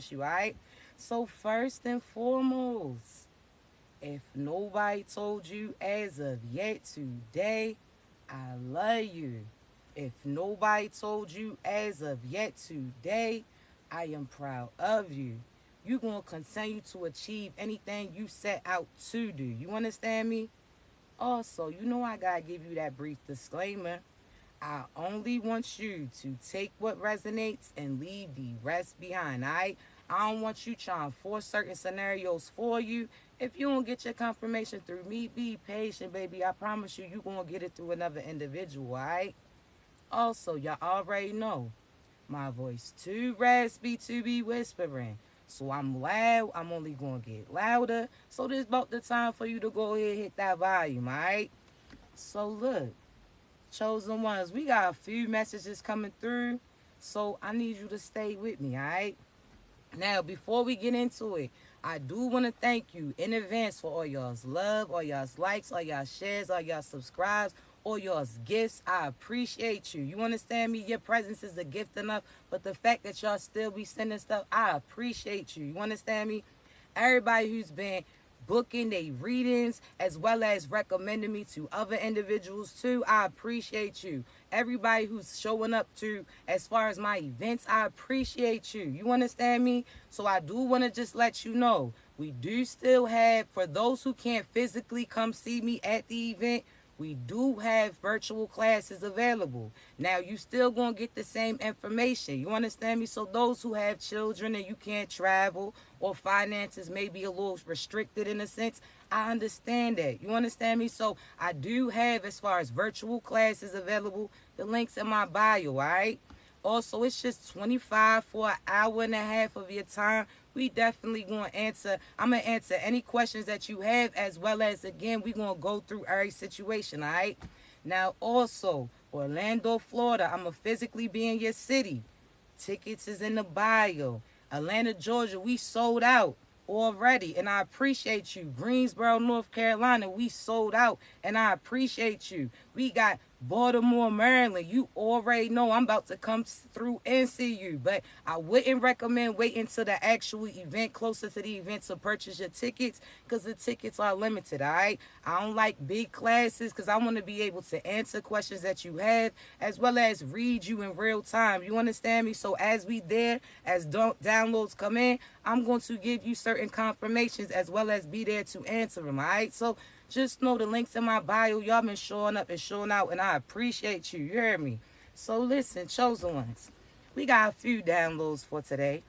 promise you, all right? So first and foremost, if nobody told you as of yet today, I love you. If nobody told you as of yet today, I am proud of you. You're going to continue to achieve anything you set out to do. You understand me? Also, you know I got to give you that brief disclaimer. I only want you to take what resonates and leave the rest behind, all right? I don't want you trying to force certain scenarios for you. If you don't get your confirmation through me, be patient, baby. I promise you, you're going to get it through another individual, all right? Also, y'all already know my voice too raspy to be whispering. So I'm loud. I'm only going to get louder. So this about the time for you to go ahead and hit that volume, all right? So look, chosen ones, we got a few messages coming through. So I need you to stay with me, all right? Now, before we get into it, I do want to thank you in advance for all y'all's love, all y'all's likes, all y'all shares, all y'all subscribes, all y'all's gifts. I appreciate you. You understand me? Your presence is a gift enough, but the fact that y'all still be sending stuff, I appreciate you. You understand me? Everybody who's been booking their readings as well as recommending me to other individuals too, I appreciate you. Everybody who's showing up to as far as my events, I appreciate you. You understand me? So I do want to just let you know, we do still have, for those who can't physically come see me at the event, we do have virtual classes available. Now, you still going to get the same information. You understand me? So those who have children and you can't travel or finances may be a little restricted in a sense, I understand that. You understand me? So I do have, as far as virtual classes available, the links in my bio, all right? Also, it's just 25 for an hour and a half of your time. We definitely going to answer. I'm going to answer any questions that you have, as well as, again, we're going to go through every situation, all right? Now, also, Orlando, Florida, I'm going to physically be in your city. Tickets is in the bio. Atlanta, Georgia, we sold out already, and I appreciate you. Greensboro, North Carolina, we sold out, and I appreciate you. We got Baltimore, Maryland. You already know I'm about to come through and see you, but I wouldn't recommend waiting till the actual event, closer to the event, to purchase your tickets, because the tickets are limited, all right? I don't like big classes because I want to be able to answer questions that you have, as well as read you in real time. You understand me? So as we there, as downloads come in, I'm going to give you certain confirmations, as well as be there to answer them, all right? So just know the links in my bio. Y'all been showing up and showing out, and I appreciate you. You hear me? So listen, chosen ones, we got a few downloads for today.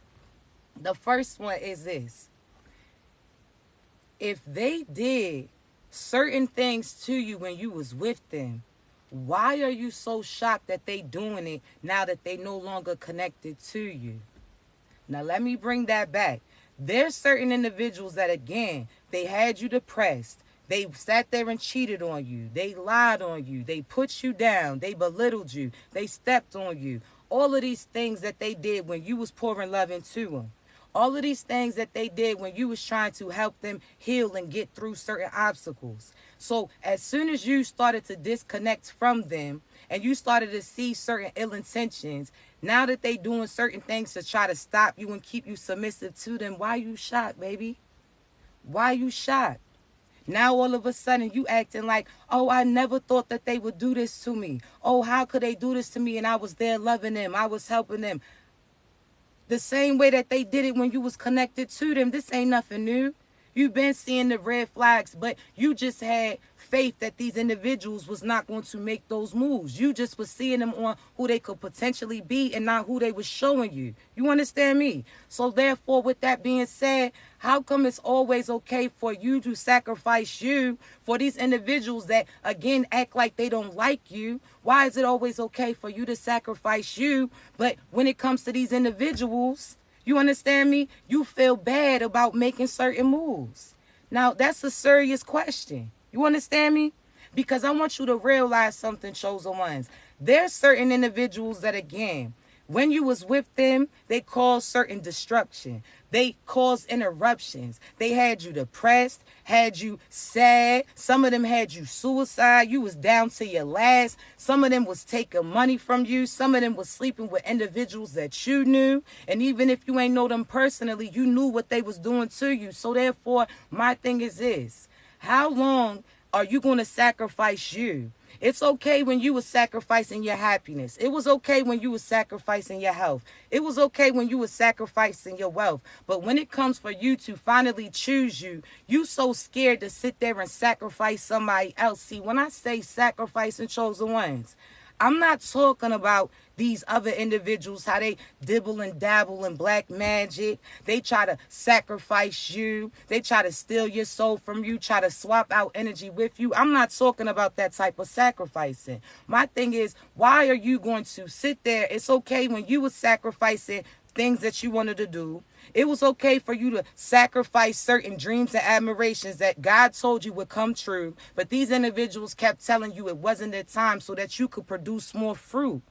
The first one is this. If they did certain things to you when you was with them, why are you so shocked that they doing it now that they no longer connected to you? Now let me bring that back. There's certain individuals that, again, they had you depressed. They sat there and cheated on you. They lied on you. They put you down. They belittled you. They stepped on you. All of these things that they did when you was pouring love into them. All of these things that they did when you was trying to help them heal and get through certain obstacles. So as soon as you started to disconnect from them and you started to see certain ill intentions, now that they doing certain things to try to stop you and keep you submissive to them, why you shocked, baby? Why you shocked? Now all of a sudden you acting like, oh, I never thought that they would do this to me. Oh, how could they do this to me? And I was there loving them. I was helping them. The same way that they did it when you was connected to them. This ain't nothing new. You've been seeing the red flags, but you just had faith that these individuals was not going to make those moves. You just was seeing them on who they could potentially be and not who they was showing you. You understand me? So therefore, with that being said, how come it's always okay for you to sacrifice you for these individuals that, again, act like they don't like you? Why is it always okay for you to sacrifice you, but when it comes to these individuals, you understand me, you feel bad about making certain moves? Now, that's a serious question. You understand me? Because I want you to realize something, chosen ones. There's certain individuals that, again, When you was with them, they caused certain destruction. They caused interruptions. They had you depressed, had you sad. Some of them had you suicide. You was down to your last. Some of them was taking money from you. Some of them was sleeping with individuals that you knew. And even if you ain't know them personally, you knew what they was doing to you. So therefore, my thing is this. How long are you going to sacrifice you? It's okay when you were sacrificing your happiness. It was okay when you were sacrificing your health. It was okay when you were sacrificing your wealth. But when it comes for you to finally choose you so scared to sit there and sacrifice somebody else. See, when I say sacrificing chosen ones, I'm not talking about these other individuals, how they dibble and dabble in black magic. They try to sacrifice you. They try to steal your soul from you, try to swap out energy with you. I'm not talking about that type of sacrificing. My thing is, why are you going to sit there? It's okay when you were sacrificing things that you wanted to do. It was okay for you to sacrifice certain dreams and admirations that God told you would come true. But these individuals kept telling you it wasn't their time so that you could produce more fruit.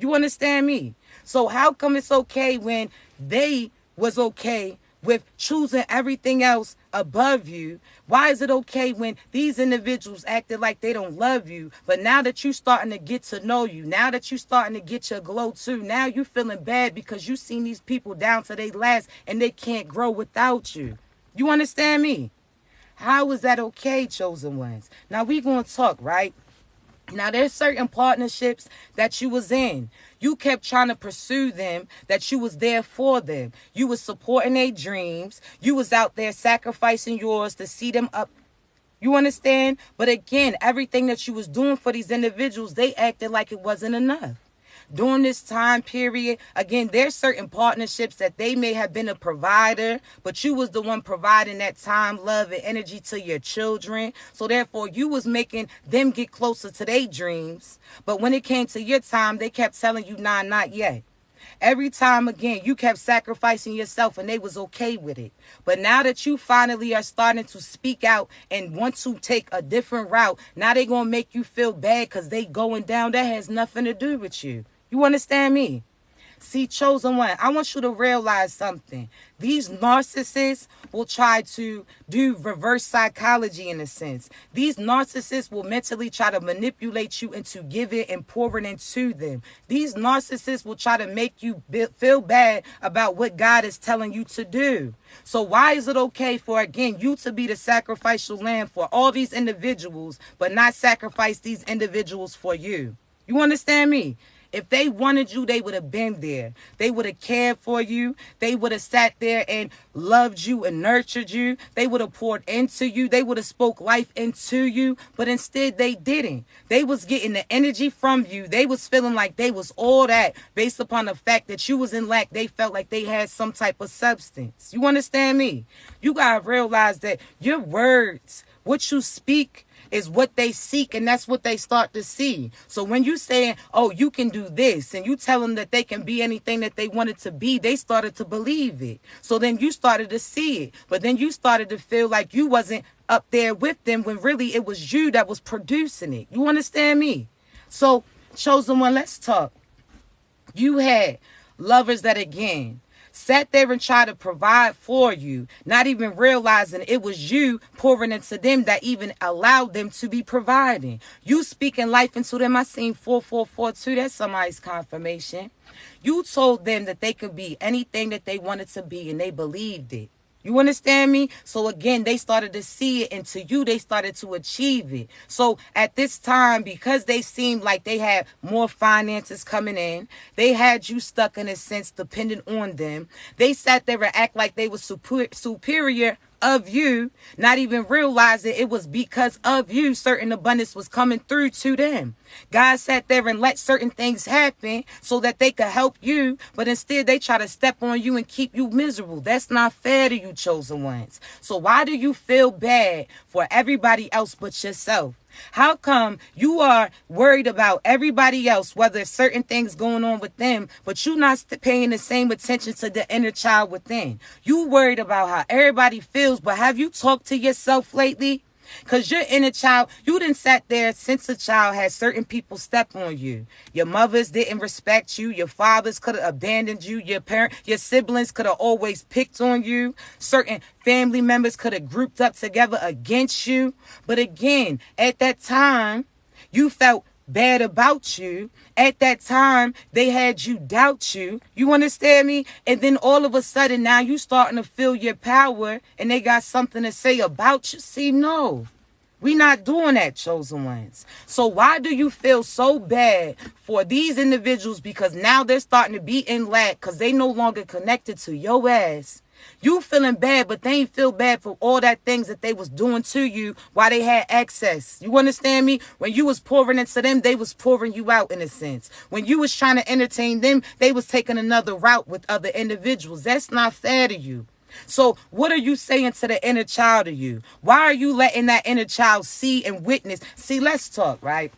You understand me? So how come it's okay when they was okay with choosing everything else above you? Why is it okay when these individuals acted like they don't love you? But now that you starting to get to know you, now that you starting to get your glow too, now you feeling bad because you seen these people down to their last and they can't grow without you. You understand me? How is that okay, chosen ones? Now we gonna talk, right? Now, there's certain partnerships that you was in. You kept trying to pursue them, that you was there for them. You was supporting their dreams. You was out there sacrificing yours to see them up. You understand? But again, everything that you was doing for these individuals, they acted like it wasn't enough. During this time period, again, there's certain partnerships that they may have been a provider, but you was the one providing that time, love, and energy to your children. So therefore, you was making them get closer to their dreams. But when it came to your time, they kept telling you, nah, not yet. Every time again, you kept sacrificing yourself and they was okay with it. But now that you finally are starting to speak out and want to take a different route, now they going to make you feel bad because they going down. That has nothing to do with you. You understand me? See, chosen one, I want you to realize something. These narcissists will try to do reverse psychology in a sense. These narcissists will mentally try to manipulate you into giving and pouring into them. These narcissists will try to make you feel bad about what God is telling you to do. So why is it okay for, again, you to be the sacrificial lamb for all these individuals, but not sacrifice these individuals for you? You understand me? If they wanted you, they would have been there. They would have cared for you. They would have sat there and loved you and nurtured you. They would have poured into you. They would have spoke life into you. But instead, they didn't. They was getting the energy from you. They was feeling like they was all that based upon the fact that you was in lack. They felt like they had some type of substance. You understand me? You got to realize that your words, what you speak, is what they seek, and that's what they start to see. So when you saying, oh, you can do this, and you tell them that they can be anything that they wanted to be, they started to believe it. So then you started to see it. But then you started to feel like you wasn't up there with them when really it was you that was producing it. You understand me? So, chosen one, let's talk. You had lovers that, again, sat there and tried to provide for you, not even realizing it was you pouring into them that even allowed them to be providing. You speaking life into them. I seen 4442. That's somebody's confirmation. You told them that they could be anything that they wanted to be, and they believed it. You understand me? So again, they started to see it, and to you, they started to achieve it. So at this time, because they seemed like they had more finances coming in, they had you stuck in a sense dependent on them. They sat there and act like they were superior of you, not even realizing it was because of you certain abundance was coming through to them. God sat there and let certain things happen so that they could help you, but instead they try to step on you and keep you miserable. That's not fair to you, chosen ones. So why do you feel bad for everybody else but yourself? How come you are worried about everybody else, whether certain things going on with them, but you not paying the same attention to the inner child within? You worried about how everybody feels, but have you talked to yourself lately? Because your inner child, you didn't sat there since a child had certain people step on you. Your mothers didn't respect you. Your fathers could have abandoned you. Your siblings could have always picked on you. Certain family members could have grouped up together against you. But again, at that time, you felt bad about you. At that time, they had you doubt you. You understand me? And then all of a sudden, now you starting to feel your power and they got something to say about you. See, no, we not doing that, chosen ones. So why do you feel so bad for these individuals? Because now they're starting to be in lack because they no longer connected to your ass. You feeling bad, but they ain't feel bad for all that things that they was doing to you while they had access. You understand me? When you was pouring into them, they was pouring you out in a sense. When you was trying to entertain them, they was taking another route with other individuals. That's not fair to you. So what are you saying to the inner child of you? Why are you letting that inner child see and witness? See, let's talk, right?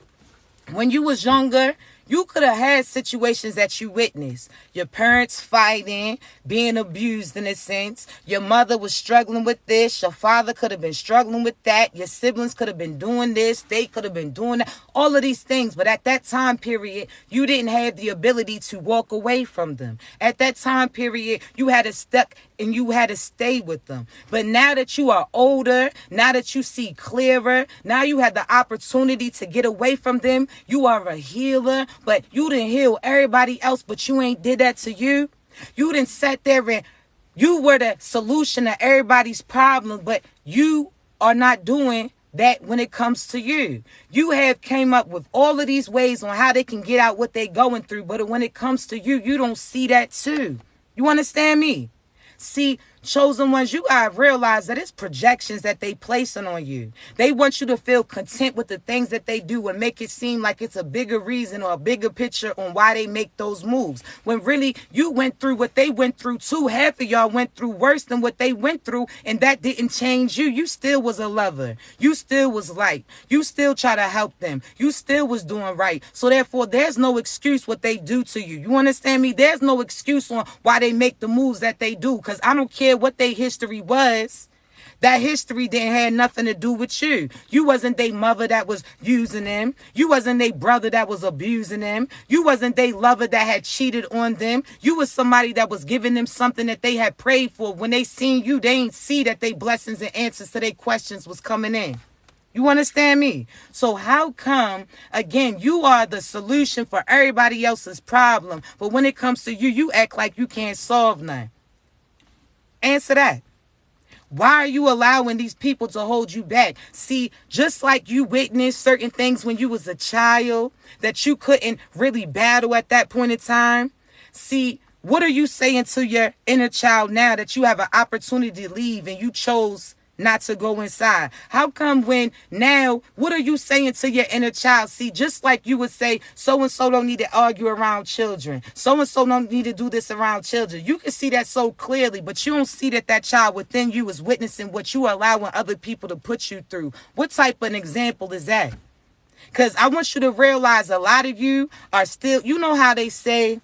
When you was younger, you could have had situations that you witnessed. Your parents fighting, being abused in a sense. Your mother was struggling with this. Your father could have been struggling with that. Your siblings could have been doing this. They could have been doing that. All of these things. But at that time period, you didn't have the ability to walk away from them. At that time period, you had to stuck and you had to stay with them. But now that you are older, now that you see clearer, now you have the opportunity to get away from them. You are a healer, but you didn't heal everybody else, but you ain't did that to you. You didn't sat there and you were the solution to everybody's problem, but you are not doing that when it comes to you. You have came up with all of these ways on how they can get out what they going through, but when it comes to you, you don't see that too. You understand me? See, chosen ones, you gotta realize that it's projections that they placing on you. They want you to feel content with the things that they do and make it seem like it's a bigger reason or a bigger picture on why they make those moves. When really you went through what they went through too. Half of y'all went through worse than what they went through, and that didn't change you. You still was a lover. You still was light. You still try to help them. You still was doing right. So therefore, there's no excuse what they do to you. You understand me? There's no excuse on why they make the moves that they do, because I don't care what their history was. That history didn't have nothing to do with you. You wasn't their mother that was using them. You wasn't their brother that was abusing them. You wasn't their lover that had cheated on them. You was somebody that was giving them something that they had prayed for. When they seen you, they ain't see that they blessings and answers to their questions was coming in. You understand me? So how come, again, you are the solution for everybody else's problem, but when it comes to you, you act like you can't solve none? Answer that. Why are you allowing these people to hold you back? See, just like you witnessed certain things when you was a child that you couldn't really battle at that point in time. See, what are you saying to your inner child now that you have an opportunity to leave and you chose not to go inside? How come when now, what are you saying to your inner child? See, just like you would say, so-and-so don't need to argue around children. So-and-so don't need to do this around children. You can see that so clearly, but you don't see that that child within you is witnessing what you are allowing other people to put you through. What type of an example is that? Because I want you to realize a lot of you are still, you know how they say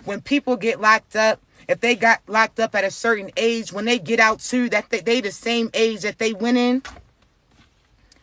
when people get locked up, if they got locked up at a certain age, when they get out too, that they the same age that they went in.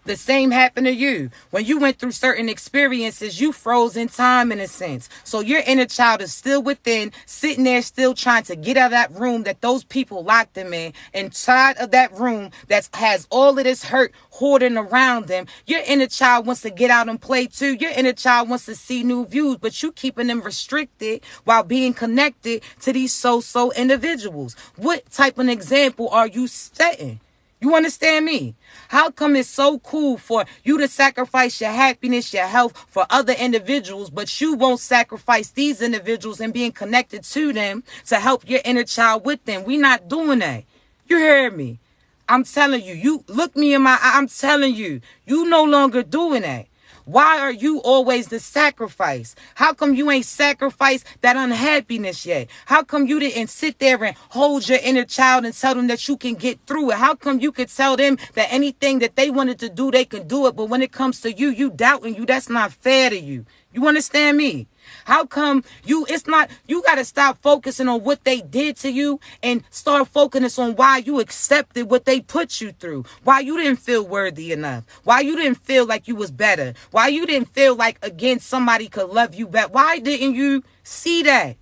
The same happened to you. When you went through certain experiences, you froze in time in a sense. So your inner child is still within, sitting there still trying to get out of that room that those people locked them in. Inside of that room that has all of this hurt hoarding around them. Your inner child wants to get out and play too. Your inner child wants to see new views, but you keeping them restricted while being connected to these so-so individuals. What type of an example are you setting? You understand me? How come it's so cool for you to sacrifice your happiness, your health for other individuals, but you won't sacrifice these individuals and being connected to them to help your inner child with them? We not doing that. You hear me? I'm telling you, you look me in my eye. I'm telling you, you no longer doing that. Why are you always the sacrifice? How come you ain't sacrificed that unhappiness yet? How come you didn't sit there and hold your inner child and tell them that you can get through it? How come you could tell them that anything that they wanted to do, they can do it, but when it comes to you, you doubting you? That's not fair to you. You understand me? How come it's not, you got to stop focusing on what they did to you and start focusing on why you accepted what they put you through, why you didn't feel worthy enough, why you didn't feel like you was better, why you didn't feel like, again, somebody could love you back. Why didn't you see that?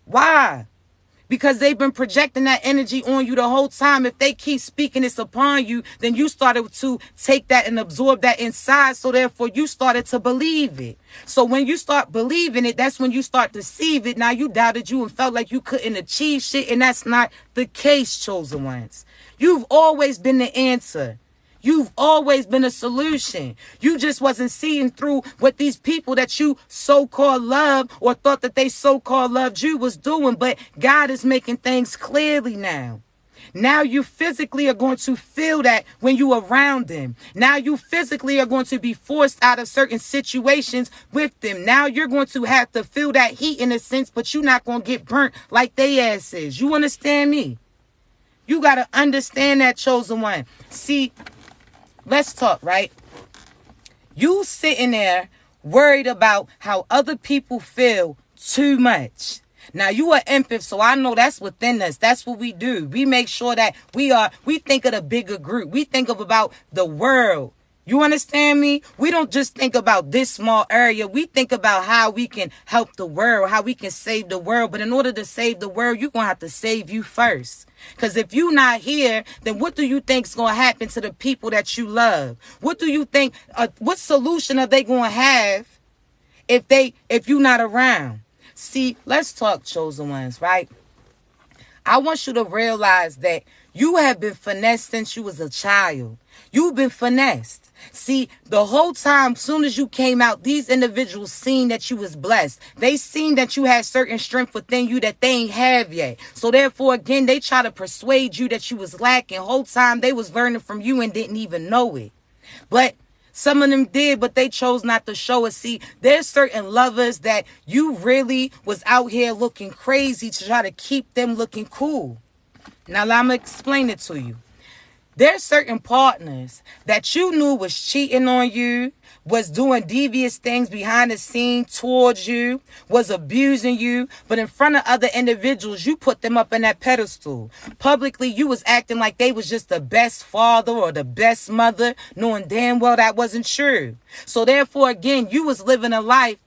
Why? Because they've been projecting that energy on you the whole time. If they keep speaking this upon you, then you started to take that and absorb that inside. So therefore, you started to believe it. So when you start believing it, that's when you start to receive it. Now you doubted you and felt like you couldn't achieve shit. And that's not the case, chosen ones. You've always been the answer. You've always been a solution. You just wasn't seeing through what these people that you so-called love or thought that they so-called loved you was doing. But God is making things clearly now. Now you physically are going to feel that when you around them. Now you physically are going to be forced out of certain situations with them. Now you're going to have to feel that heat in a sense, but you're not going to get burnt like they ass is. You understand me? You got to understand that, chosen one. See, let's talk, right? You sitting there worried about how other people feel too much. Now, you are empath, so I know that's within us. That's what we do. We make sure that we think of the bigger group. We think about the world. You understand me? We don't just think about this small area. We think about how we can help the world, how we can save the world. But in order to save the world, you're going to have to save you first. Because if you're not here, then what do you think is going to happen to the people that you love? What do you think, what solution are they going to have if you're not around? See, let's talk, chosen ones, right? I want you to realize that you have been finessed since you was a child. You've been finessed. See, the whole time, soon as you came out, these individuals seen that you was blessed. They seen that you had certain strength within you that they ain't have yet. So therefore, again, they try to persuade you that you was lacking. Whole time they was learning from you and didn't even know it. But some of them did, but they chose not to show it. See, there's certain lovers that you really was out here looking crazy to try to keep them looking cool. Now, I'm going to explain it to you. There's certain partners that you knew was cheating on you, was doing devious things behind the scene towards you, was abusing you, but in front of other individuals, you put them up in that pedestal. Publicly, you was acting like they was just the best father or the best mother, knowing damn well that wasn't true. So therefore, again, you was living a lie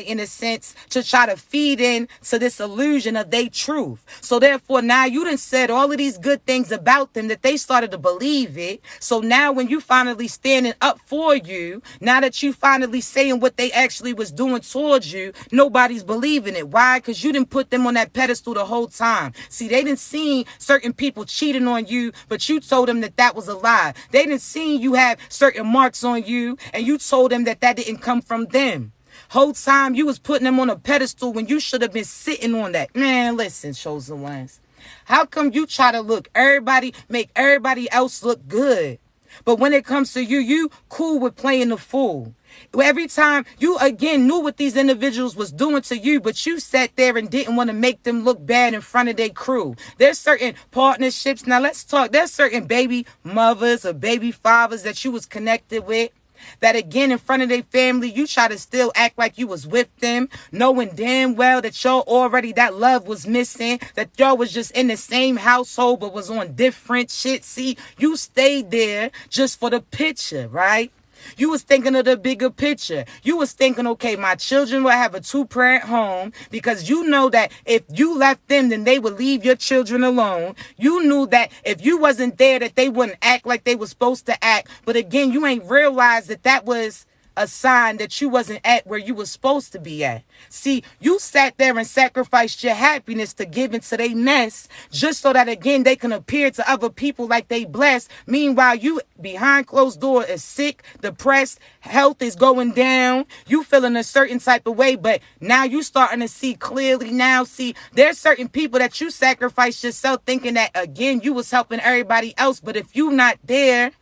in a sense to try to feed in to this illusion of their truth. So therefore, now you done said all of these good things about them that they started to believe it. So now when you finally standing up for you, now that you finally saying what they actually was doing towards you, nobody's believing it. Why? Because you didn't put them on that pedestal the whole time. See, they didn't see certain people cheating on you, but you told them that that was a lie. They didn't see you have certain marks on you, and you told them that that didn't come from them. Whole time you was putting them on a pedestal when you should have been sitting on that. Man, listen, chosen ones. How come you try to make everybody else look good? But when it comes to you, you cool with playing the fool. Every time you, again, knew what these individuals was doing to you, but you sat there and didn't want to make them look bad in front of their crew. There's certain partnerships. Now, let's talk. There's certain baby mothers or baby fathers that you was connected with, that again, in front of their family, you try to still act like you was with them, knowing damn well that y'all already, that love was missing, that y'all was just in the same household, but was on different shit. See, you stayed there just for the picture, right? You was thinking of the bigger picture. You was thinking, okay, my children will have a 2-parent home, because you know that if you left them, then they would leave your children alone. You knew that if you wasn't there, that they wouldn't act like they were supposed to act. But again, you ain't realized that that was a sign that you wasn't at where you was supposed to be at. See, you sat there and sacrificed your happiness to give into their mess, just so that, again, they can appear to other people like they blessed. Meanwhile, you behind closed door is sick, depressed, health is going down, you feeling a certain type of way, but now you starting to see clearly now. See, there's certain people that you sacrificed yourself thinking that, again, you was helping everybody else, but if you not there,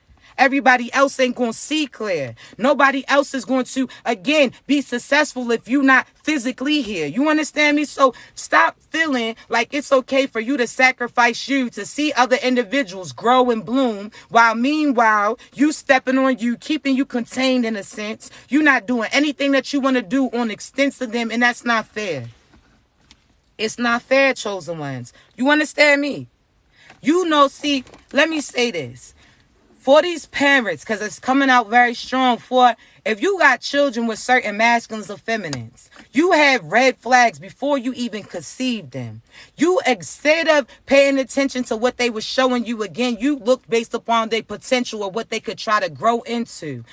Everybody else ain't going to see clear. Nobody else is going to, again, be successful if you're not physically here. You understand me? So stop feeling like it's okay for you to sacrifice you to see other individuals grow and bloom, while meanwhile you stepping on you, keeping you contained in a sense. You're not doing anything that you want to do on extent to them, and that's not fair. It's not fair, chosen ones. You understand me? You know, see, let me say this. For these parents, because it's coming out very strong, for if you got children with certain masculines or feminines, you have red flags before you even conceived them. You, instead of paying attention to what they were showing you, again, you looked based upon their potential or what they could try to grow into.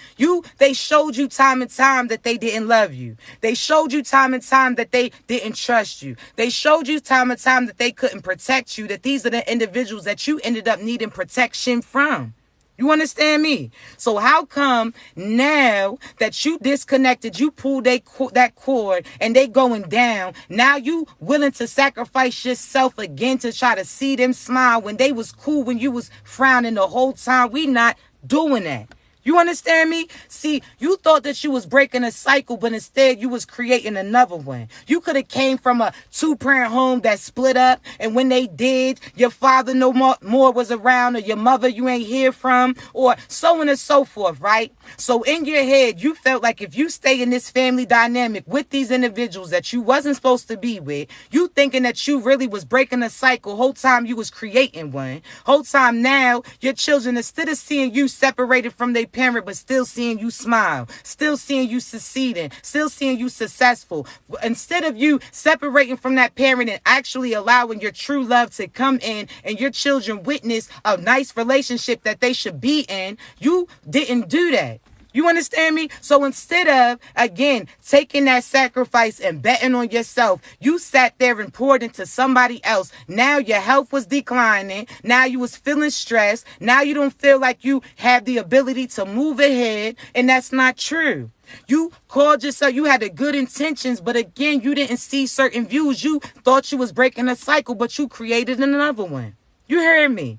They showed you time and time that they didn't love you. They showed you time and time that they didn't trust you. They showed you time and time that they couldn't protect you, that these are the individuals that you ended up needing protection from. You understand me? So how come now that you disconnected, you pulled that cord and they going down, now you willing to sacrifice yourself again to try to see them smile when they was cool when you was frowning the whole time? We not doing that. You understand me? See, you thought that you was breaking a cycle, but instead you was creating another one. You could have came from a 2-parent home that split up, and when they did, your father no more was around, or your mother you ain't hear from, or so on and so forth, right? So in your head, you felt like if you stay in this family dynamic with these individuals that you wasn't supposed to be with, you thinking that you really was breaking a cycle, whole time you was creating one. Whole time now, your children, instead of seeing you separated from their parent, but still seeing you smile, still seeing you succeeding, still seeing you successful. Instead of you separating from that parent and actually allowing your true love to come in and your children witness a nice relationship that they should be in, you didn't do that. You understand me? So instead of, again, taking that sacrifice and betting on yourself, you sat there and poured into somebody else. Now your health was declining. Now you was feeling stressed. Now you don't feel like you have the ability to move ahead. And that's not true. You called yourself, you had the good intentions, but again, you didn't see certain views. You thought you was breaking a cycle, but you created another one. You heard me?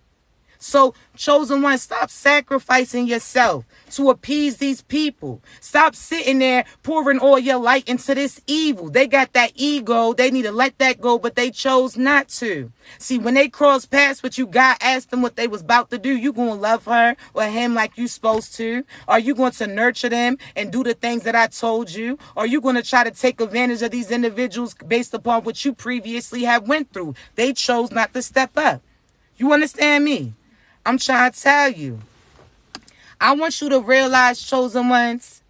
So, chosen one, stop sacrificing yourself to appease these people. Stop sitting there pouring all your light into this evil. They got that ego. They need to let that go, but they chose not to. See, when they cross paths with you, God asked them what they was about to do. You going to love her or him like you supposed to? Are you going to nurture them and do the things that I told you? Or are you going to try to take advantage of these individuals based upon what you previously have went through? They chose not to step up. You understand me? I'm trying to tell you. I want you to realize, chosen ones,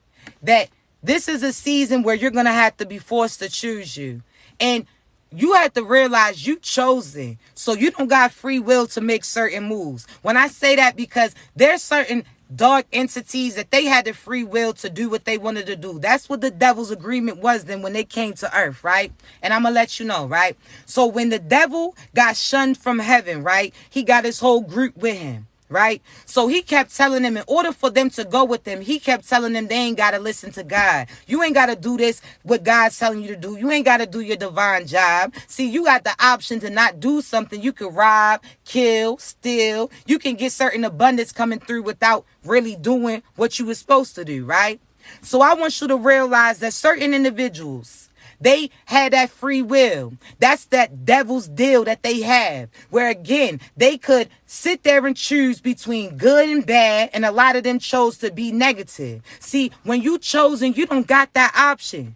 that this is a season where you're going to have to be forced to choose you. And you have to realize you chosen. So you don't got free will to make certain moves. When I say that, because there's certain dark entities that they had the free will to do what they wanted to do. That's what the devil's agreement was then when they came to earth, right? And I'm going to let you know, right? So when the devil got shunned from heaven, right, he got his whole group with him. Right? So he kept telling them, in order for them to go with him, he kept telling them they ain't got to listen to God. You ain't got to do this, what God's telling you to do. You ain't got to do your divine job. See, you got the option to not do something. You can rob, kill, steal. You can get certain abundance coming through without really doing what you were supposed to do, right? So I want you to realize that certain individuals, they had that free will. That's that devil's deal that they have, where again, they could sit there and choose between good and bad, and a lot of them chose to be negative. See, when you chosen, you don't got that option.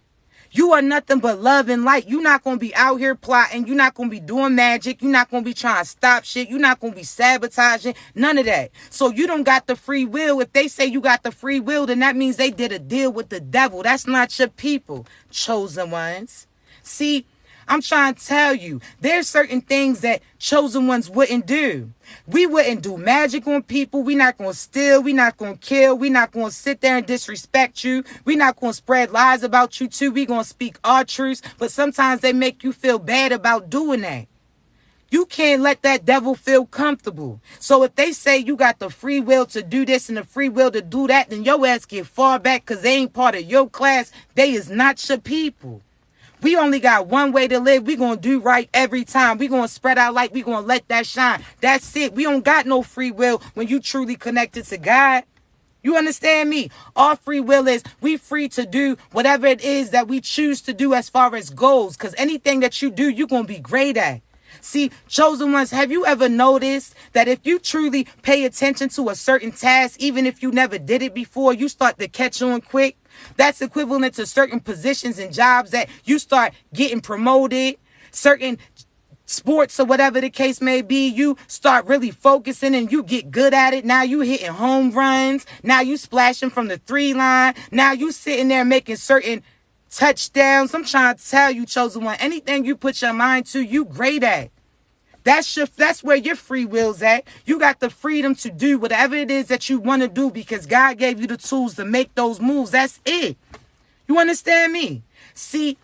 You are nothing but love and light. You're not going to be out here plotting. You're not going to be doing magic. You're not going to be trying to stop shit. You're not going to be sabotaging. None of that. So you don't got the free will. If they say you got the free will, then that means they did a deal with the devil. That's not your people, chosen ones. See, I'm trying to tell you, there's certain things that chosen ones wouldn't do. We wouldn't do magic on people. We're not going to steal. We're not going to kill. We're not going to sit there and disrespect you. We're not going to spread lies about you too. We're going to speak our truths. But sometimes they make you feel bad about doing that. You can't let that devil feel comfortable. So if they say you got the free will to do this and the free will to do that, then your ass get far back because they ain't part of your class. They is not your people. We only got one way to live. We're going to do right every time. We're going to spread our light. We're going to let that shine. That's it. We don't got no free will when you truly connected to God. You understand me? Our free will is we free to do whatever it is that we choose to do as far as goals. Because anything that you do, you're going to be great at. See, chosen ones, have you ever noticed that if you truly pay attention to a certain task, even if you never did it before, you start to catch on quick? That's equivalent to certain positions and jobs that you start getting promoted, certain sports or whatever the case may be. You start really focusing and you get good at it. Now you hitting home runs. Now you splashing from the 3 line. Now you sitting there making certain touchdowns. I'm trying to tell you, chosen one, anything you put your mind to, you great at. That's where your free will's at. You got the freedom to do whatever it is that you want to do because God gave you the tools to make those moves. That's it. You understand me? See,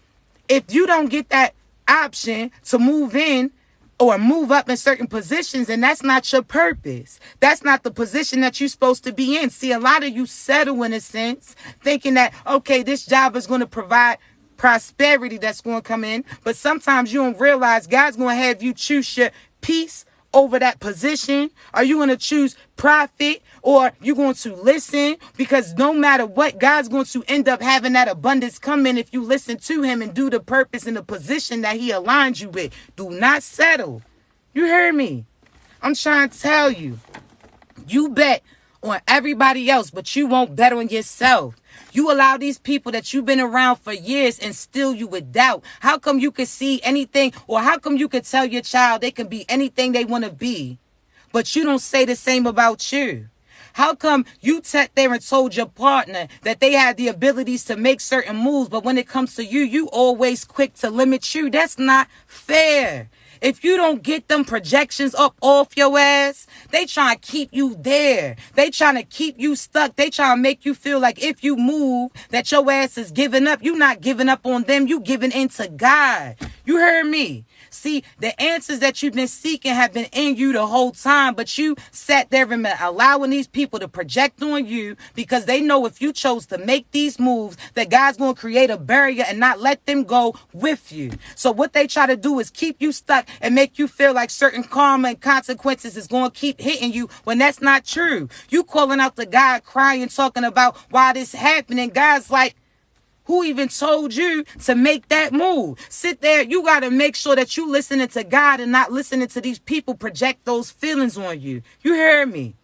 if you don't get that option to move in or move up in certain positions, and that's not your purpose. That's not the position that you're supposed to be in. See, a lot of you settle in a sense, thinking that, okay, this job is going to provide prosperity that's going to come in. But sometimes you don't realize God's going to have you choose your peace over that position. Are you going to choose profit or you going to listen? Because no matter what, God's going to end up having that abundance come in if you listen to him and do the purpose and the position that he aligns you with. Do not settle. You heard me? I'm trying to tell you. You bet on everybody else, but you won't bet on yourself. You allow these people that you've been around for years and still you with doubt. How come you could see anything, or how come you could tell your child they can be anything they want to be, but you don't say the same about you? How come you sat there and told your partner that they had the abilities to make certain moves, but when it comes to you, you always quick to limit you? That's not fair. If you don't get them projections up off your ass, they trying to keep you there. They trying to keep you stuck. They trying to make you feel like if you move, that your ass is giving up. You not giving up on them. You giving in to God. You heard me? See, the answers that you've been seeking have been in you the whole time, but you sat there and been allowing these people to project on you because they know if you chose to make these moves, that God's going to create a barrier and not let them go with you. So what they try to do is keep you stuck and make you feel like certain karma and consequences is going to keep hitting you when that's not true. You calling out to God, crying, talking about why this happening. God's like, who even told you to make that move? Sit there. You got to make sure that you listening to God and not listening to these people project those feelings on you. You heard me?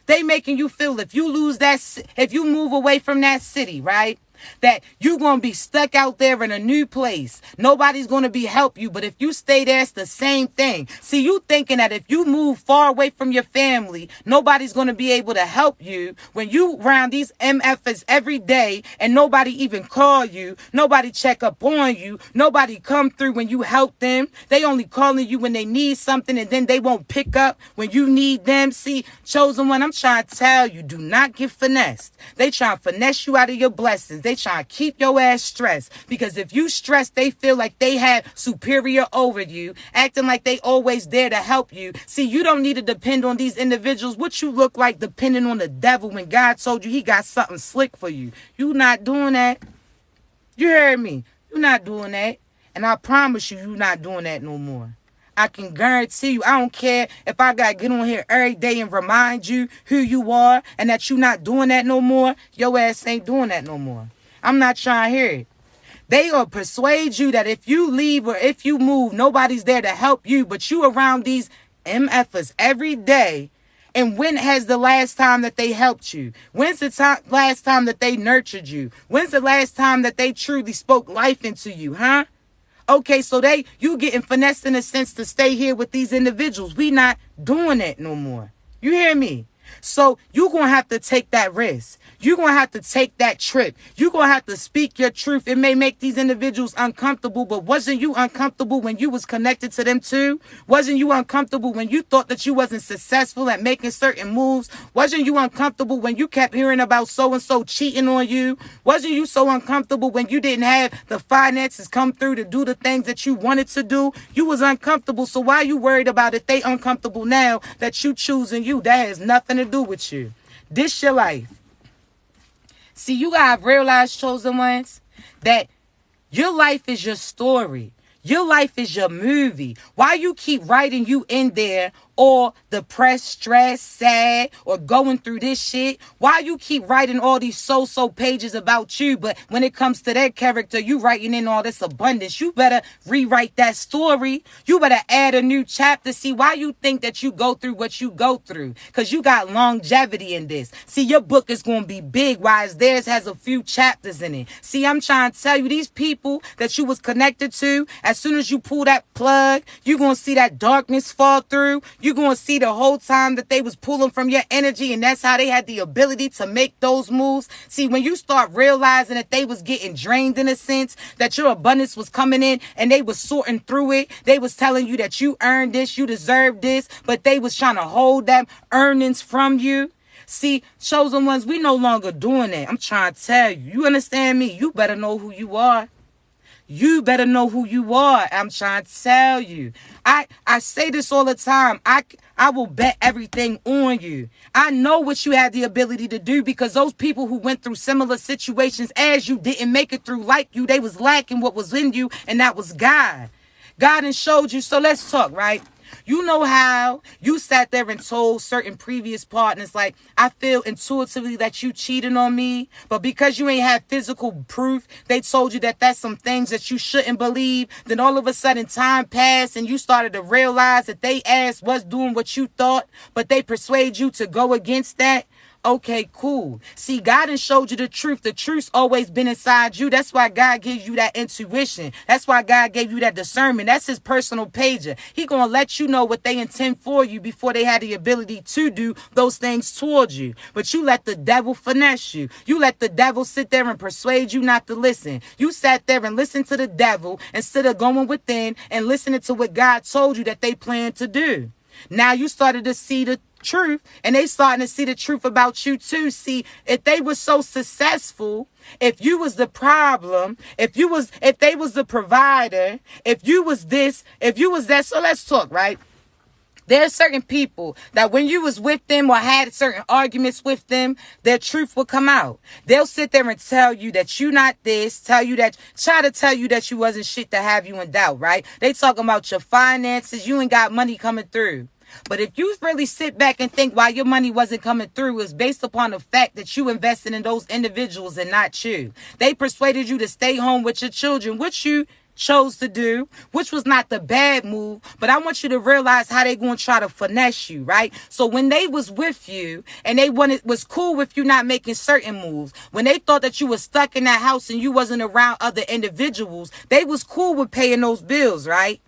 They making you feel if you lose that, if you move away from that city, right? That you're going to be stuck out there in a new place. Nobody's going to be help you. But if you stay there, it's the same thing. See, you thinking that if you move far away from your family, nobody's going to be able to help you. When you around these MFers every day and nobody even call you, nobody check up on you, nobody come through when you help them. They only calling you when they need something and then they won't pick up when you need them. See, chosen one, I'm trying to tell you, do not get finessed. They trying to finesse you out of your blessings. They trying to keep your ass stressed because if you stress, they feel like they have superior over you, acting like they always there to help you. See, you don't need to depend on these individuals. What you look like depending on the devil when God told you he got something slick for you. You not doing that. You heard me. You not doing that. And I promise you, you not doing that no more. I can guarantee you, I don't care if I got to get on here every day and remind you who you are and that you not doing that no more. Your ass ain't doing that no more. I'm not trying to hear it. They will persuade you that if you leave or if you move, nobody's there to help you, but you around these MFers every day. And when has the last time that they helped you? When's the last time that they nurtured you? When's the last time that they truly spoke life into you, huh? Okay, so you getting finessed in a sense to stay here with these individuals. We not doing that no more. You hear me? So you're going to have to take that risk. You're going to have to take that trip. You're going to have to speak your truth. It may make these individuals uncomfortable, but wasn't you uncomfortable when you was connected to them too? Wasn't you uncomfortable when you thought that you wasn't successful at making certain moves? Wasn't you uncomfortable when you kept hearing about so-and-so cheating on you? Wasn't you so uncomfortable when you didn't have the finances come through to do the things that you wanted to do? You was uncomfortable, so why are you worried about if they uncomfortable now that you choosing you? That has nothing to do with you. This your life. See, you gotta realize, chosen ones, that your life is your story. Your life is your movie. Why you keep writing you in there or depressed, stressed, sad, or going through this shit? Why you keep writing all these so-so pages about you, but when it comes to that character, you writing in all this abundance? You better rewrite that story. You better add a new chapter. See, why you think that you go through what you go through? Because you got longevity in this. See, your book is going to be big, whereas theirs has a few chapters in it. See, I'm trying to tell you, these people that you was connected to, as soon as you pull that plug, you're going to see that darkness fall through. You're going to see the whole time that they was pulling from your energy, and that's how they had the ability to make those moves. See, when you start realizing that they was getting drained in a sense, that your abundance was coming in and they was sorting through it, they was telling you that you earned this, you deserve this, but they was trying to hold them earnings from you. See, chosen ones, we no longer doing that. I'm trying to tell you. You understand me? You better know who you are. You better know who you are. I'm trying to tell you. I say this all the time. I will bet everything on you. I know what you had the ability to do, because those people who went through similar situations as you didn't make it through like you. They was lacking what was in you, and that was God. God and showed you. So let's talk, right? You know how you sat there and told certain previous partners, like, I feel intuitively that you cheated on me, but because you ain't had physical proof, they told you that that's some things that you shouldn't believe. Then all of a sudden time passed and you started to realize that they ass was doing what you thought, but they persuade you to go against that. Okay, cool. See, God done showed you the truth. The truth's always been inside you. That's why God gives you that intuition. That's why God gave you that discernment. That's his personal pager. He gonna let you know what they intend for you before they had the ability to do those things towards you. But you let the devil finesse you. You let the devil sit there and persuade you not to listen. You sat there and listened to the devil instead of going within and listening to what God told you that they plan to do. Now you started to see the truth, and they starting to see the truth about you too. See, if they were so successful, if you was the problem, if they was the provider, if you was this, if you was that. So let's talk, right? There are certain people that when you was with them or had certain arguments with them, their truth will come out. They'll sit there and tell you that you not this, try to tell you that you wasn't shit, to have you in doubt, right? They talking about your finances. You ain't got money coming through. But if you really sit back and think why your money wasn't coming through, is based upon the fact that you invested in those individuals and not you. They persuaded you to stay home with your children, which you chose to do, which was not the bad move. But I want you to realize how they going to try to finesse you, right? So when they was with you and they was cool with you not making certain moves, when they thought that you was stuck in that house and you wasn't around other individuals, they was cool with paying those bills, right?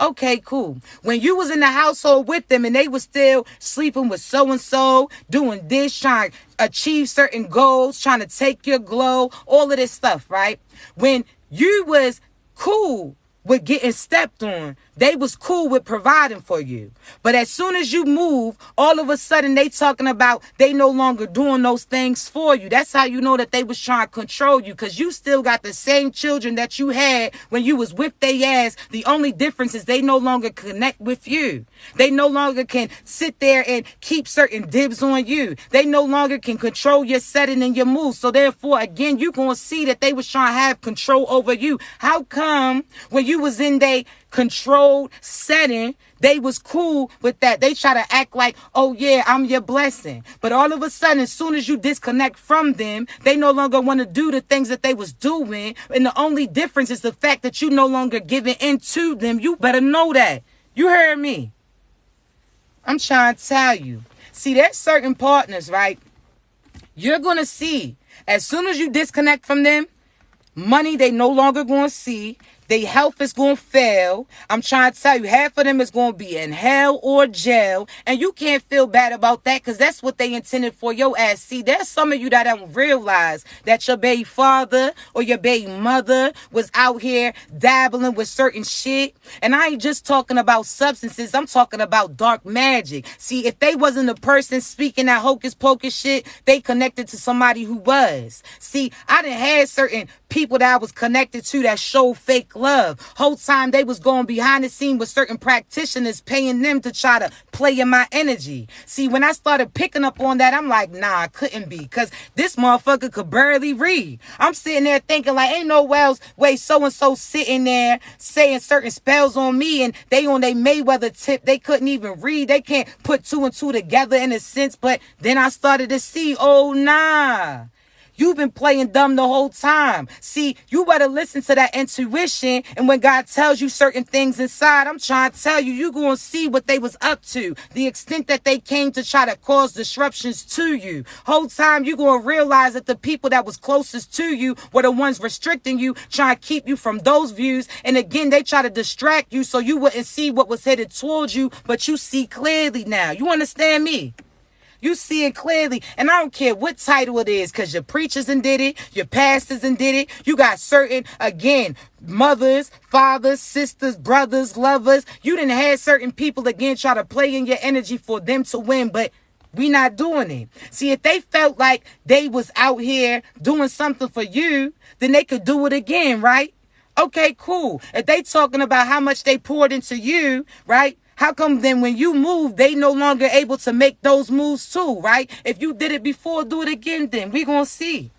Okay, cool. When you was in the household with them and they was still sleeping with so-and-so, doing this, trying to achieve certain goals, trying to take your glow, all of this stuff, right? When you was cool with getting stepped on, they was cool with providing for you. But as soon as you move, all of a sudden they talking about they no longer doing those things for you. That's how you know that they was trying to control you, because you still got the same children that you had when you was with they ass. The only difference is they no longer connect with you. They no longer can sit there and keep certain dibs on you. They no longer can control your setting and your moves. So therefore, again, you going to see that they was trying to have control over you. How come when you was in their controlled setting, they was cool with that? They try to act like, oh yeah, I'm your blessing. But all of a sudden, as soon as you disconnect from them, they no longer want to do the things that they was doing. And the only difference is the fact that you no longer giving into them. You better know that. You heard me. I'm trying to tell you. See, there's certain partners, right? You're going to see, as soon as you disconnect from them, money they no longer going to see. Their health is going to fail. I'm trying to tell you, half of them is going to be in hell or jail. And you can't feel bad about that, because that's what they intended for your ass. See, there's some of you that don't realize that your baby father or your baby mother was out here dabbling with certain shit. And I ain't just talking about substances. I'm talking about dark magic. See, if they wasn't a person speaking that hocus pocus shit, they connected to somebody who was. See, I done had certain people that I was connected to that showed fake love. Whole time they was going behind the scene with certain practitioners, paying them to try to play in my energy. See, when I started picking up on that, I'm like, nah, I couldn't be, because this motherfucker could barely read. I'm sitting there thinking like, ain't no way so-and-so sitting there saying certain spells on me, and they on their Mayweather tip. They couldn't even read. They can't put two and two together in a sense. But then I started to see, oh, nah. You've been playing dumb the whole time. See, you better listen to that intuition. And when God tells you certain things inside, I'm trying to tell you, you're going to see what they was up to. The extent that they came to try to cause disruptions to you. Whole time, you're going to realize that the people that was closest to you were the ones restricting you, trying to keep you from those views. And again, they try to distract you so you wouldn't see what was headed towards you, but you see clearly now. You understand me? You see it clearly. And I don't care what title it is, because your preachers and did it, your pastors and did it. You got certain, again, mothers, fathers, sisters, brothers, lovers. You didn't have certain people, again, try to play in your energy for them to win, but we not doing it. See, if they felt like they was out here doing something for you, then they could do it again, right? Okay, cool. If they talking about how much they poured into you, right? How come then when you move, they no longer able to make those moves too, right? If you did it before, do it again then. We gonna see.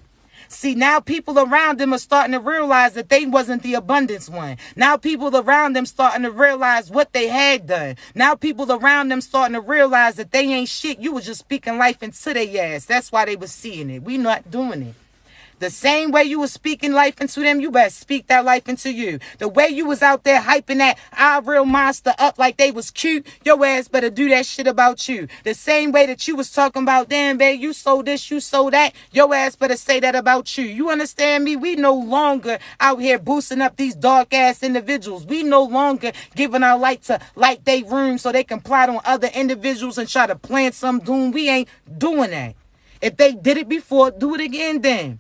See, now people around them are starting to realize that they wasn't the abundance one. Now people around them starting to realize what they had done. Now people around them starting to realize that they ain't shit. You was just speaking life into their ass. That's why they was seeing it. We not doing it. The same way you was speaking life into them, you better speak that life into you. The way you was out there hyping that real monster up like they was cute, your ass better do that shit about you. The same way that you was talking about, damn, babe, you sold this, you sold that, your ass better say that about you. You understand me? We no longer out here boosting up these dark-ass individuals. We no longer giving our light to light their room so they can plot on other individuals and try to plant some doom. We ain't doing that. If they did it before, do it again then.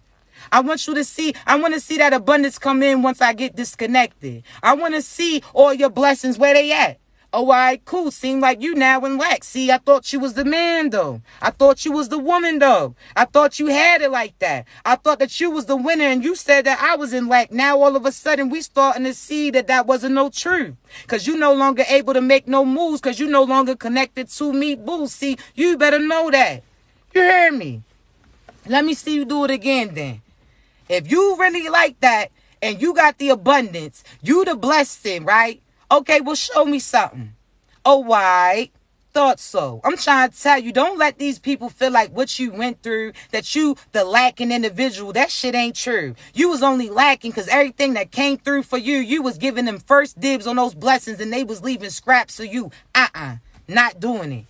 I want you to see, I want to see that abundance come in once I get disconnected. I want to see all your blessings, where they at. Oh, all right, cool. Seem like you now in lack. See, I thought you was the man, though. I thought you was the woman, though. I thought you had it like that. I thought that you was the winner, and you said that I was in lack. Now, all of a sudden, we starting to see that that wasn't no truth. Because you no longer able to make no moves, because you no longer connected to me, boo. See, you better know that. You heard me? Let me see you do it again, then. If you really like that and you got the abundance, you the blessing, right? Okay, well, show me something. Oh, why? Thought so. I'm trying to tell you, don't let these people feel like what you went through, that you the lacking individual. That shit ain't true. You was only lacking because everything that came through for you, you was giving them first dibs on those blessings and they was leaving scraps for you. Not doing it.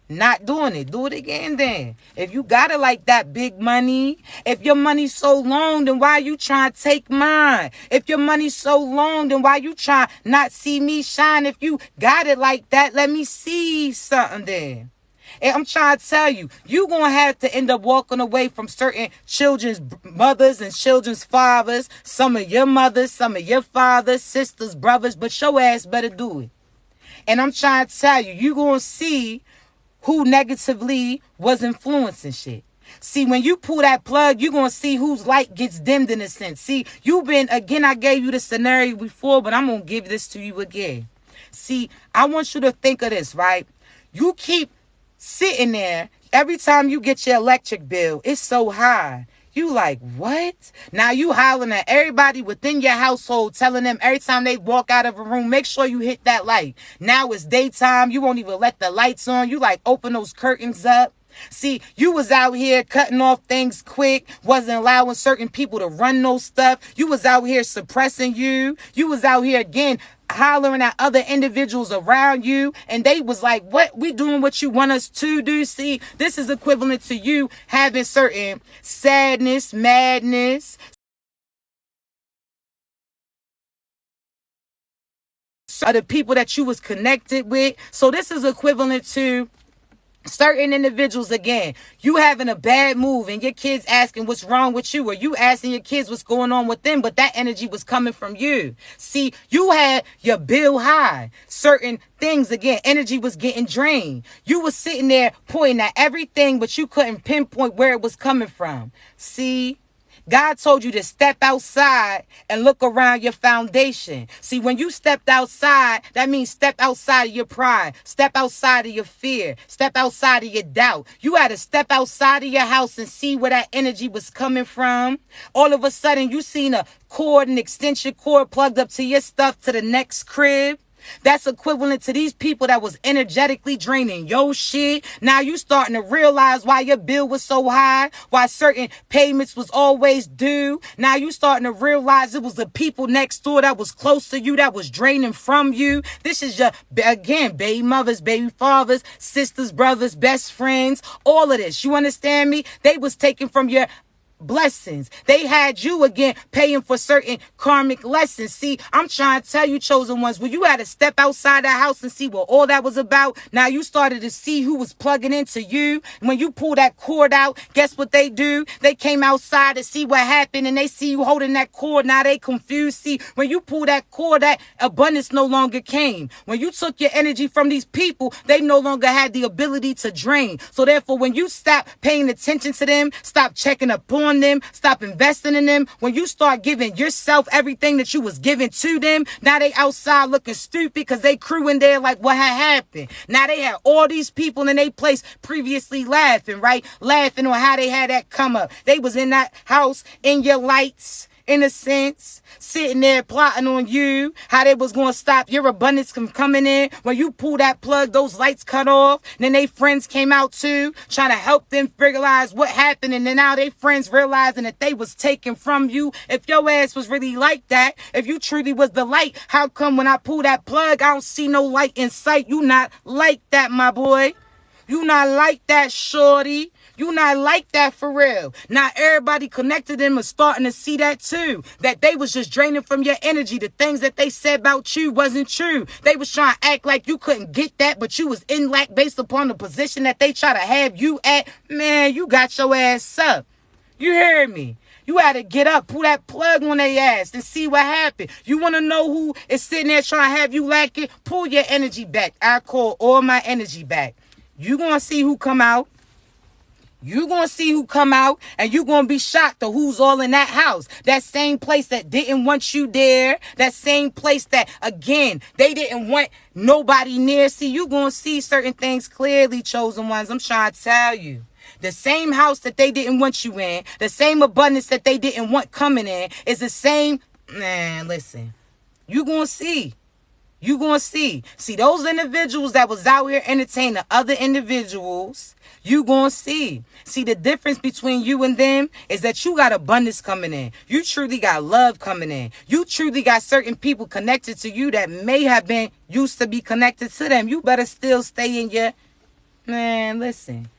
Not doing it. Do it again then. If you got it like that, big money. If your money's so long, then why you trying to take mine? If your money's so long, then why you trying not see me shine? If you got it like that, let me see something then. And I'm trying to tell you, you're going to have to end up walking away from certain children's mothers and children's fathers. Some of your mothers, some of your fathers, sisters, brothers, but your ass better do it. And I'm trying to tell you, you're going to see who negatively was influencing shit. See, when you pull that plug, you're going to see whose light gets dimmed in a sense. See, again, I gave you the scenario before, but I'm going to give this to you again. See, I want you to think of this, right? You keep sitting there. Every time you get your electric bill, it's so high. You like, what? Now you hollering at everybody within your household, telling them every time they walk out of a room, make sure you hit that light. Now it's daytime. You won't even let the lights on. You like open those curtains up. See, you was out here cutting off things quick, wasn't allowing certain people to run no stuff. You was out here suppressing you. You was out here, again, hollering at other individuals around you, and they was like, what? We doing what you want us to do? See, this is equivalent to you having certain sadness, madness, of the people that you was connected with. So this is equivalent to certain individuals, again, you having a bad move and your kids asking what's wrong with you, or you asking your kids what's going on with them, but that energy was coming from you. See, you had your bill high. Certain things, again, energy was getting drained. You was sitting there pointing at everything, but you couldn't pinpoint where it was coming from. See, God told you to step outside and look around your foundation. See, when you stepped outside, that means step outside of your pride, step outside of your fear, step outside of your doubt. You had to step outside of your house and see where that energy was coming from. All of a sudden, you seen a cord, an extension cord plugged up to your stuff to the next crib. That's equivalent to these people that was energetically draining your shit. Now you starting to realize why your bill was so high, why certain payments was always due. Now you starting to realize it was the people next door that was close to you that was draining from you. This is your, again, baby mothers, baby fathers, sisters, brothers, best friends, all of this. You understand me? They was taken from your blessings. They had you again paying for certain karmic lessons. See, I'm trying to tell you, chosen ones, when you had to step outside that house and see what all that was about, now you started to see who was plugging into you. When you pull that cord out, guess what they do? They came outside to see what happened, and they see you holding that cord. Now they confused. See, when you pull that cord, that abundance no longer came. When you took your energy from these people, they no longer had the ability to drain. So therefore, when you stop paying attention to them, stop checking up on them, stop investing in them, when you start giving yourself everything that you was giving to them, now they outside looking stupid because they crew in there like what had happened. Now they had all these people in their place previously laughing, right? Laughing on how they had that come up. They was in that house in your lights, in a sense, sitting there plotting on you, how they was going to stop your abundance from coming in. When you pull that plug, those lights cut off. Then they friends came out too, trying to help them realize what happened. And then now they friends realizing that they was taken from you. If your ass was really like that, if you truly was the light, how come when I pull that plug, I don't see no light in sight? You not like that, my boy. You not like that, shorty. You not like that for real. Now everybody connected them is starting to see that too. That they was just draining from your energy. The things that they said about you wasn't true. They was trying to act like you couldn't get that, but you was in lack based upon the position that they try to have you at. Man, you got your ass up. You heard me? You had to get up, pull that plug on their ass and see what happened. You want to know who is sitting there trying to have you lacking? Pull your energy back. I call all my energy back. You going to see who come out. You're going to see who come out, and you're going to be shocked to who's all in that house. That same place that didn't want you there. That same place that, again, they didn't want nobody near. See, you're going to see certain things clearly, chosen ones. I'm trying to tell you. The same house that they didn't want you in, the same abundance that they didn't want coming in, is the same. Man, listen. You're going to see. You gonna see. See, those individuals that was out here entertaining other individuals, you gonna see. See, the difference between you and them is that you got abundance coming in. You truly got love coming in. You truly got certain people connected to you that may have been used to be connected to them. You better still stay in your... Man, listen.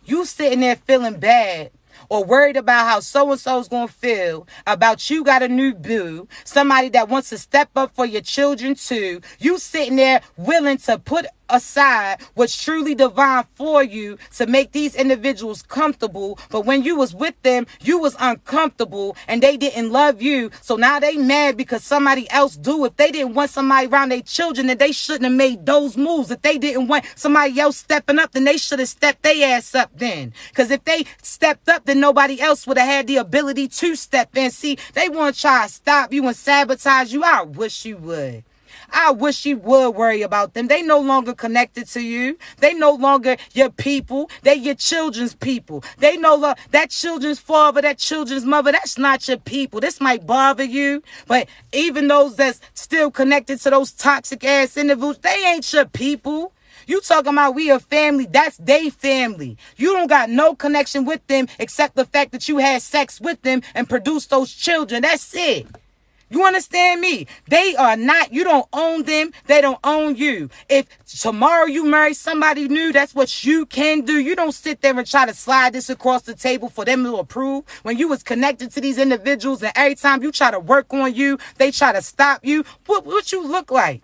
You sitting there feeling bad or worried about how so-and-so's going to feel about you got a new boo, somebody that wants to step up for your children too. You sitting there willing to put aside what's truly divine for you to make these individuals comfortable, but when you was with them, you was uncomfortable and they didn't love you. So now they mad because somebody else do. If they didn't want somebody around their children, then they shouldn't have made those moves. If they didn't want somebody else stepping up, then they should have stepped their ass up then. Because if they stepped up, then nobody else would have had the ability to step in. See, they want to try to stop you and sabotage you. I wish you would. I wish you would worry about them. They no longer connected to you. They no longer your people. They your children's people. They no longer that children's father, that children's mother. That's not your people. This might bother you, but even those that's still connected to those toxic ass individuals, they ain't your people. You talking about we a family, that's they family. You don't got no connection with them except the fact that you had sex with them and produced those children. That's it. You understand me? They are not, you don't own them. They don't own you. If tomorrow you marry somebody new, that's what you can do. You don't sit there and try to slide this across the table for them to approve. When you was connected to these individuals and every time you try to work on you, they try to stop you. What you look like?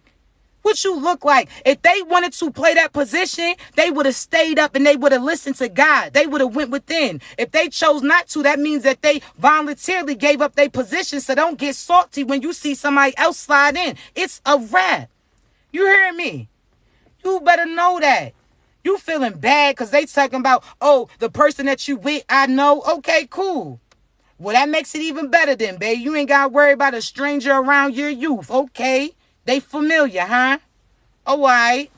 What you look like? If they wanted to play that position, they would have stayed up and they would have listened to God. They would have went within. If they chose not to, that means that they voluntarily gave up their position. So don't get salty when you see somebody else slide in. It's a wrap. You hear me? You better know that. You feeling bad because they talking about, oh, the person that you with, I know. Okay, cool. Well, that makes it even better then, babe. You ain't got to worry about a stranger around your youth. Okay. They familiar, huh? All right.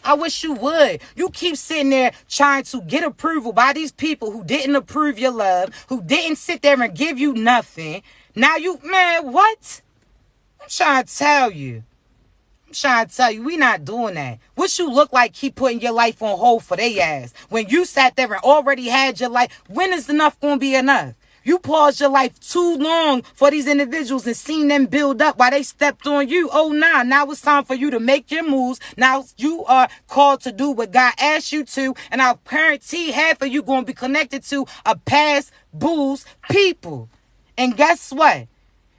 I wish you would. You keep sitting there trying to get approval by these people who didn't approve your love, who didn't sit there and give you nothing. Now you, man, what? I'm trying to tell you. We not doing that. What you look like keep putting your life on hold for they ass. When you sat there and already had your life, when is enough going to be enough? You paused your life too long for these individuals and seen them build up while they stepped on you. Oh, nah, now it's time for you to make your moves. Now you are called to do what God asked you to. And I guarantee half of you going to be connected to a past booze people. And guess what?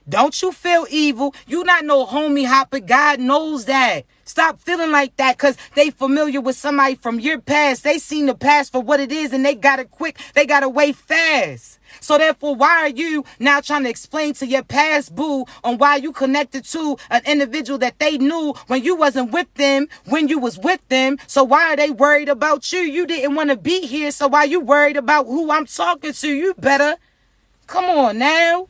Don't you feel evil? You not no homie hopper. God knows that. Stop feeling like that because they familiar with somebody from your past. They seen the past for what it is and they got it quick. They got away fast. So therefore, why are you now trying to explain to your past boo on why you connected to an individual that they knew when you wasn't with them, when you was with them? So why are they worried about you? You didn't want to be here. So why you worried about who I'm talking to? You better. Come on now.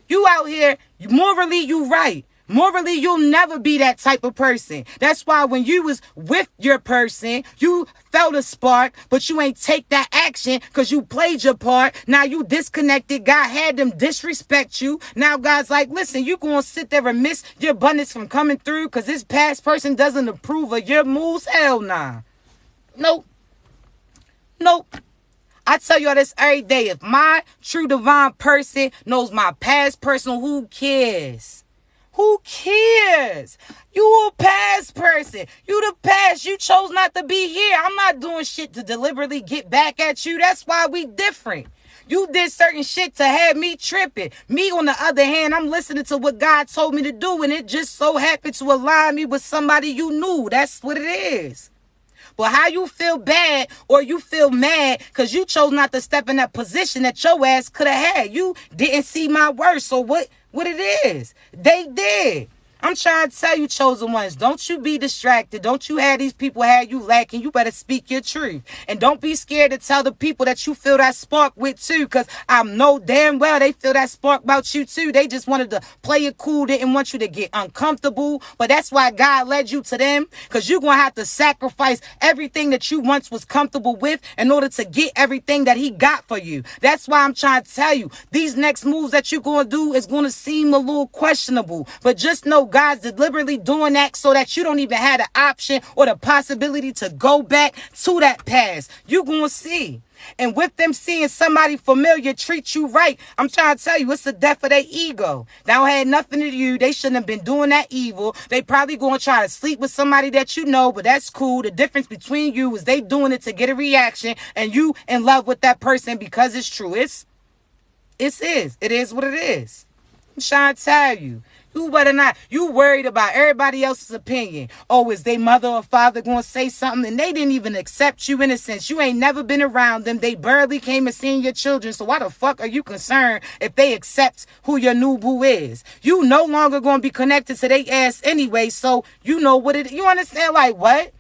You out here, morally, you right. Morally, you'll never be that type of person. That's why when you was with your person, you felt a spark, but you ain't take that action because you played your part. Now you disconnected. God had them disrespect you. Now God's like, listen, you going to sit there and miss your abundance from coming through because this past person doesn't approve of your moves? Hell nah. Nope. I tell y'all this every day. If my true divine person knows my past person, who cares? Who cares? You a past person. You the past. You chose not to be here. I'm not doing shit to deliberately get back at you. That's why we different. You did certain shit to have me tripping. Me, on the other hand, I'm listening to what God told me to do, and it just so happened to align me with somebody you knew. That's what it is. But how you feel bad or you feel mad because you chose not to step in that position that your ass could have had. You didn't see my worst. So what it is? They did. I'm trying to tell you, chosen ones, don't you be distracted. Don't you have these people have you lacking. You better speak your truth. And don't be scared to tell the people that you feel that spark with too, because I know damn well they feel that spark about you too. They just wanted to play it cool, didn't want you to get uncomfortable. But that's why God led you to them, because you're going to have to sacrifice everything that you once was comfortable with in order to get everything that he got for you. That's why I'm trying to tell you, these next moves that you're going to do is going to seem a little questionable. But just know God's deliberately doing that so that you don't even have the option or the possibility to go back to that past. You're going to see. And with them seeing somebody familiar treat you right, I'm trying to tell you, it's the death of their ego. That don't have nothing to do. They shouldn't have been doing that evil. They probably going to try to sleep with somebody that you know, but that's cool. The difference between you is they doing it to get a reaction and you in love with that person because it's true. It is what it is. I'm trying to tell you. You better not. You worried about everybody else's opinion. Oh, is they mother or father going to say something? And they didn't even accept you in a sense. You ain't never been around them. They barely came and seen your children. So why the fuck are you concerned if they accept who your new boo is? You no longer going to be connected to their ass anyway. So you know what it is. You understand? Like what?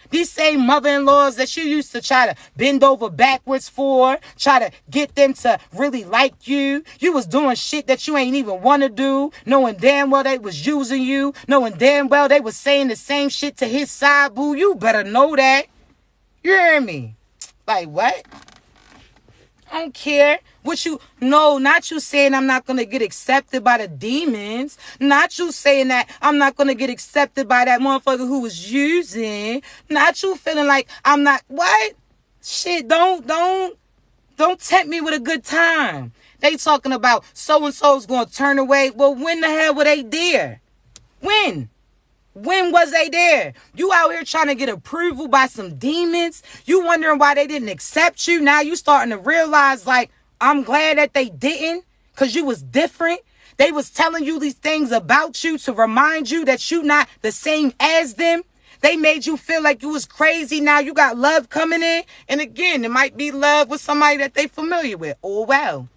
These same mother-in-laws that you used to try to bend over backwards for, try to get them to really like you. You was doing shit that you ain't even want to do, knowing damn well they was using you, knowing damn well they was saying the same shit to his side boo. You better know that. You hear me? Like what? I don't care. Not you saying I'm not going to get accepted by the demons. Not you saying that I'm not going to get accepted by that motherfucker who was using. Not you feeling like I'm not, what? Shit, don't tempt me with a good time. They talking about so-and-so's going to turn away. Well, when the hell were they there? When? When was they there? You out here trying to get approval by some demons? You wondering why they didn't accept you? Now you starting to realize, like, I'm glad that they didn't, because you was different. They was telling you these things about you to remind you that you not the same as them. They made you feel like you was crazy. Now you got love coming in. And again, it might be love with somebody that they familiar with. Oh, well.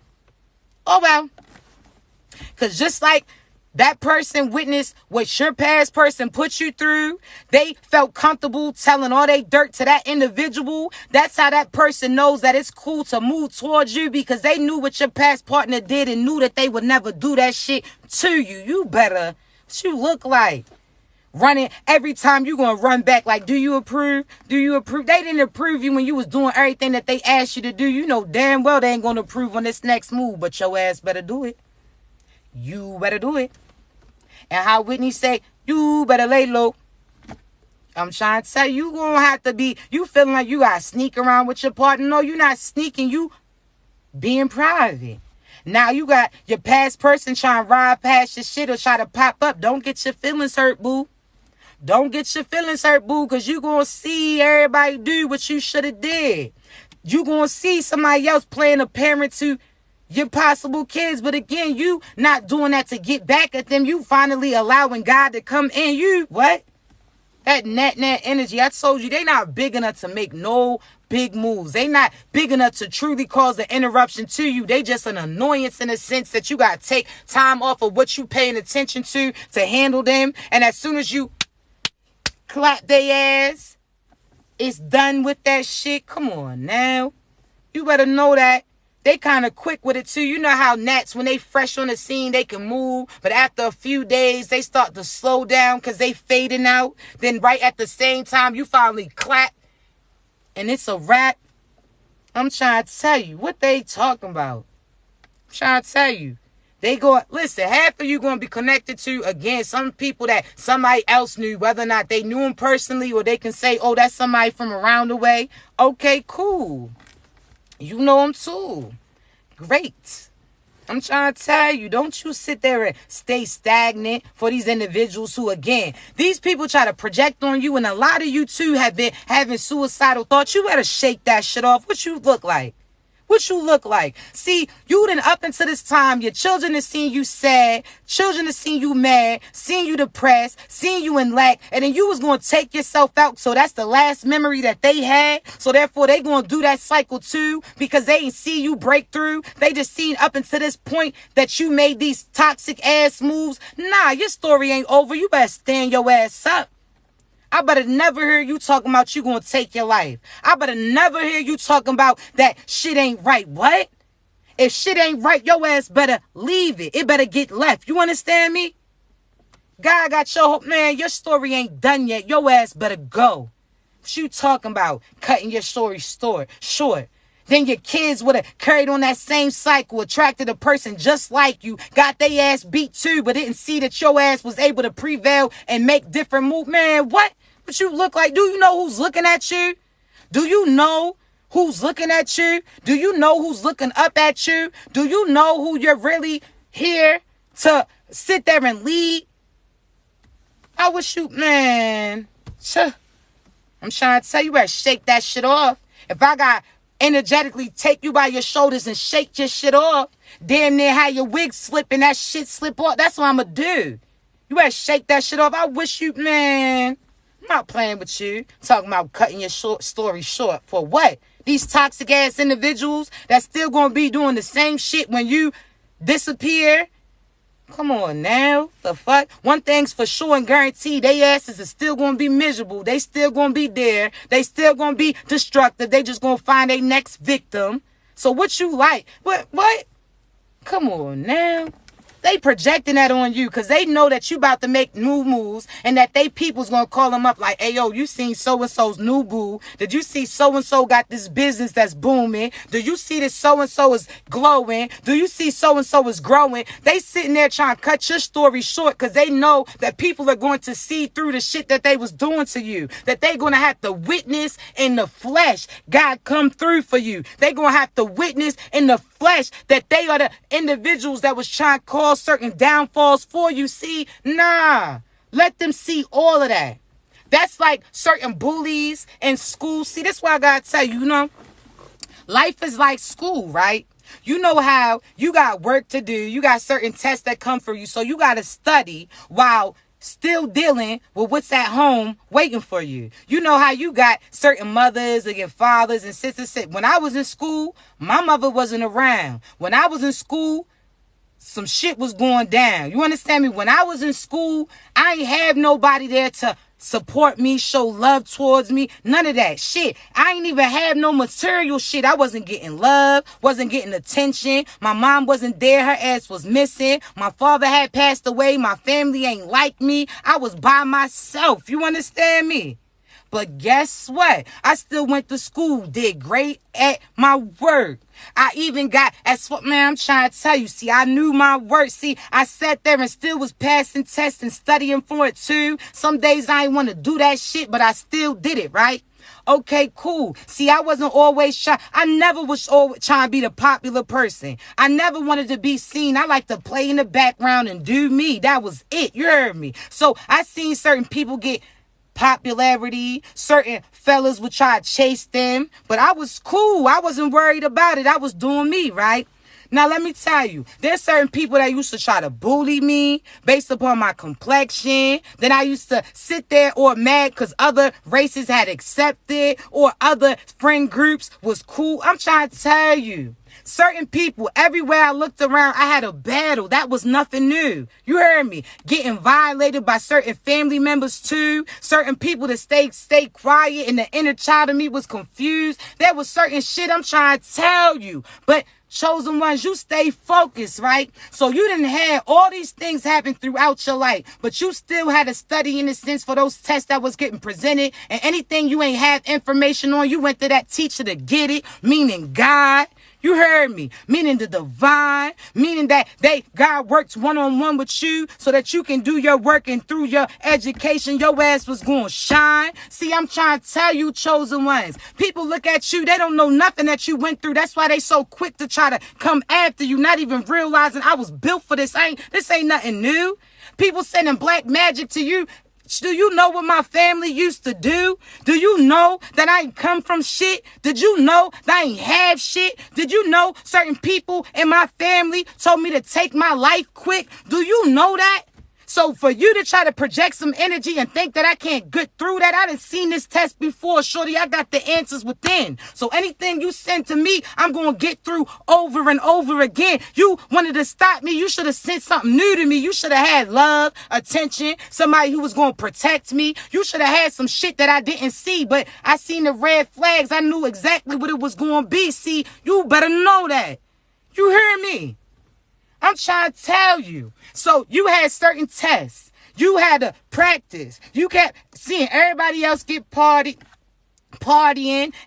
Because just like That person witnessed what your past person put you through. They felt comfortable telling all their dirt to that individual. That's how that person knows that it's cool to move towards you, because they knew what your past partner did and knew that they would never do that shit to you. You better, what you look like? Running every time you gonna run back like, do you approve? Do you approve? They didn't approve you when you was doing everything that they asked you to do. You know damn well they ain't gonna approve on this next move, but your ass better do it. You better do it. And how Whitney say, you better lay low. I'm trying to tell you, you gonna have to be, you feeling like you gotta sneak around with your partner. No, you're not sneaking, you being private. Now you got your past person trying to ride past your shit or try to pop up. Don't get your feelings hurt, boo. Don't get your feelings hurt, boo, because you gonna see everybody do what you should have did. You gonna see somebody else playing a parent to your possible kids, but again, you not doing that to get back at them. You finally allowing God to come in. You, what? That net energy. I told you, they not big enough to make no big moves. They not big enough to truly cause an interruption to you. They just an annoyance in the sense that you got to take time off of what you paying attention to handle them. And as soon as you clap their ass, it's done with that shit. Come on now. You better know that. They kind of quick with it too. You know how gnats, when they fresh on the scene, they can move. But after a few days, they start to slow down because they fading out. Then right at the same time, you finally clap. And it's a wrap. I'm trying to tell you what they talking about. I'm trying to tell you. They go, listen, half of you going to be connected to, again, some people that somebody else knew, whether or not they knew them personally, or they can say, oh, that's somebody from around the way. Okay, cool. You know them too. Great. I'm trying to tell you, don't you sit there and stay stagnant for these individuals who, again, these people try to project on you, and a lot of you too have been having suicidal thoughts. You better shake that shit off. What you look like? What you look like? See, you done up until this time, your children have seen you sad, children have seen you mad, seen you depressed, seen you in lack, and then you was going to take yourself out. So that's the last memory that they had. So therefore, they going to do that cycle too, because they ain't see you break through. They just seen up until this point that you made these toxic ass moves. Nah, your story ain't over. You better stand your ass up. I better never hear you talking about you gonna take your life. I better never hear you talking about that shit ain't right. What? If shit ain't right, your ass better leave it. It better get left. You understand me? God got your, man, your story ain't done yet. Your ass better go. What you talking about? Cutting your story short. Then your kids would have carried on that same cycle, attracted a person just like you, got their ass beat too, but didn't see that your ass was able to prevail and make different moves. Man, what? What you look like? Do you know who's looking at you? Do you know who's looking at you? Do you know who's looking up at you? Do you know who you're really here to sit there and lead? I wish you, man. I'm trying to tell you, better shake that shit off. If I got energetically take you by your shoulders and shake your shit off, damn near how your wig slip and that shit slip off, that's what I'm gonna do. You better shake that shit off. I wish you, man. I'm not playing with you. Talking about cutting your story short. For what? These toxic ass individuals that's still gonna be doing the same shit when you disappear. Come on now. The fuck? One thing's for sure and guaranteed, they asses are still gonna be miserable. They still gonna be there. They still gonna be destructive. They just gonna find their next victim. So what you like? What? Come on now. They projecting that on you because they know that you about to make new moves and that they people's going to call them up like, hey, yo, you seen so-and-so's new boo? Did you see so-and-so got this business that's booming? Do you see that so-and-so is glowing? Do you see so-and-so is growing? They sitting there trying to cut your story short because they know that people are going to see through the shit that they was doing to you, that they going to have to witness in the flesh God come through for you. They going to have to witness in the flesh that they are the individuals that was trying to cause certain downfalls for you. See, nah, let them see all of that. That's like certain bullies in school. See, that's why I gotta tell you, you know, life is like school, right? You know how you got work to do. You got certain tests that come for you. So you got to study while still dealing with what's at home waiting for you. You know how you got certain mothers and your fathers and sisters. When I was in school, my mother wasn't around. When I was in school, some shit was going down. You understand me? When I was in school, I ain't have nobody there to support me, show love towards me, none of that shit. I ain't even have no material shit. I wasn't getting love, wasn't getting attention. My mom wasn't there, her ass was missing. My father had passed away, my family ain't like me. I was by myself, you understand me? But guess what? I still went to school, did great at my work. I even got, man, I'm trying to tell you, see, I knew my work. See, I sat there and still was passing tests and studying for it too. Some days I ain't want to do that shit, but I still did it, right? Okay, cool. See, I wasn't always I never was always trying to be the popular person. I never wanted to be seen. I like to play in the background and do me. That was it. You heard me? So I seen certain people get popularity, certain fellas would try to chase them, but I was cool. I wasn't worried about it. I was doing me, right? Now, let me tell you, there's certain people that used to try to bully me based upon my complexion. Then I used to sit there or mad because other races had accepted or other friend groups was cool. I'm trying to tell you. Certain people, everywhere I looked around, I had a battle. That was nothing new. You heard me. Getting violated by certain family members too. Certain people that stayed quiet and the inner child of me was confused. There was certain shit I'm trying to tell you. But chosen ones, you stay focused, right? So you didn't have all these things happen throughout your life, but you still had to study in a sense for those tests that was getting presented. And anything you ain't have information on, you went to that teacher to get it, meaning God. You heard me, meaning the divine, meaning that God works one-on-one with you so that you can do your work, and through your education, your ass was going to shine. See, I'm trying to tell you, chosen ones, people look at you, they don't know nothing that you went through. That's why they so quick to try to come after you, not even realizing I was built for this. This ain't nothing new. People sending black magic to you. Do you know what my family used to do? Do you know that I ain't come from shit? Did you know that I ain't have shit? Did you know certain people in my family told me to take my life quick? Do you know that? So for you to try to project some energy and think that I can't get through that, I done seen this test before, shorty. I got the answers within. So anything you send to me, I'm going to get through over and over again. You wanted to stop me. You should have sent something new to me. You should have had love, attention, somebody who was going to protect me. You should have had some shit that I didn't see, but I seen the red flags. I knew exactly what it was going to be. See, you better know that. You hear me? I'm trying to tell you. So you had certain tests. You had to practice. You kept seeing everybody else get partying,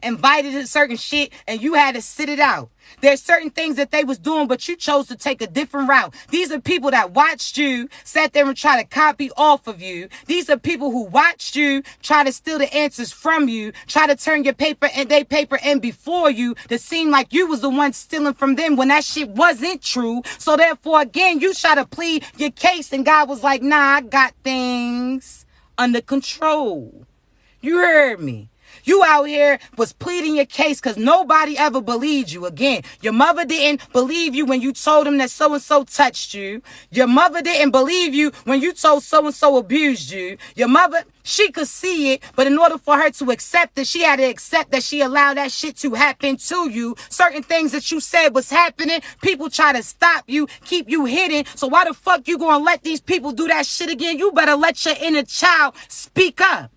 invited to certain shit, and you had to sit it out. There's certain things that they was doing, but you chose to take a different route. These are people that watched you, sat there and try to copy off of you. These are people who watched you, try to steal the answers from you, try to turn your paper and their paper in before you to seem like you was the one stealing from them when that shit wasn't true. So therefore, again, you try to plead your case, and God was like, nah, I got things under control. You heard me. You out here was pleading your case because nobody ever believed you. Again, your mother didn't believe you when you told them that so-and-so touched you. Your mother didn't believe you when you told so-and-so abused you. Your mother, she could see it, but in order for her to accept it, she had to accept that she allowed that shit to happen to you. Certain things that you said was happening, people try to stop you, keep you hidden. So why the fuck you gonna let these people do that shit again? You better let your inner child speak up.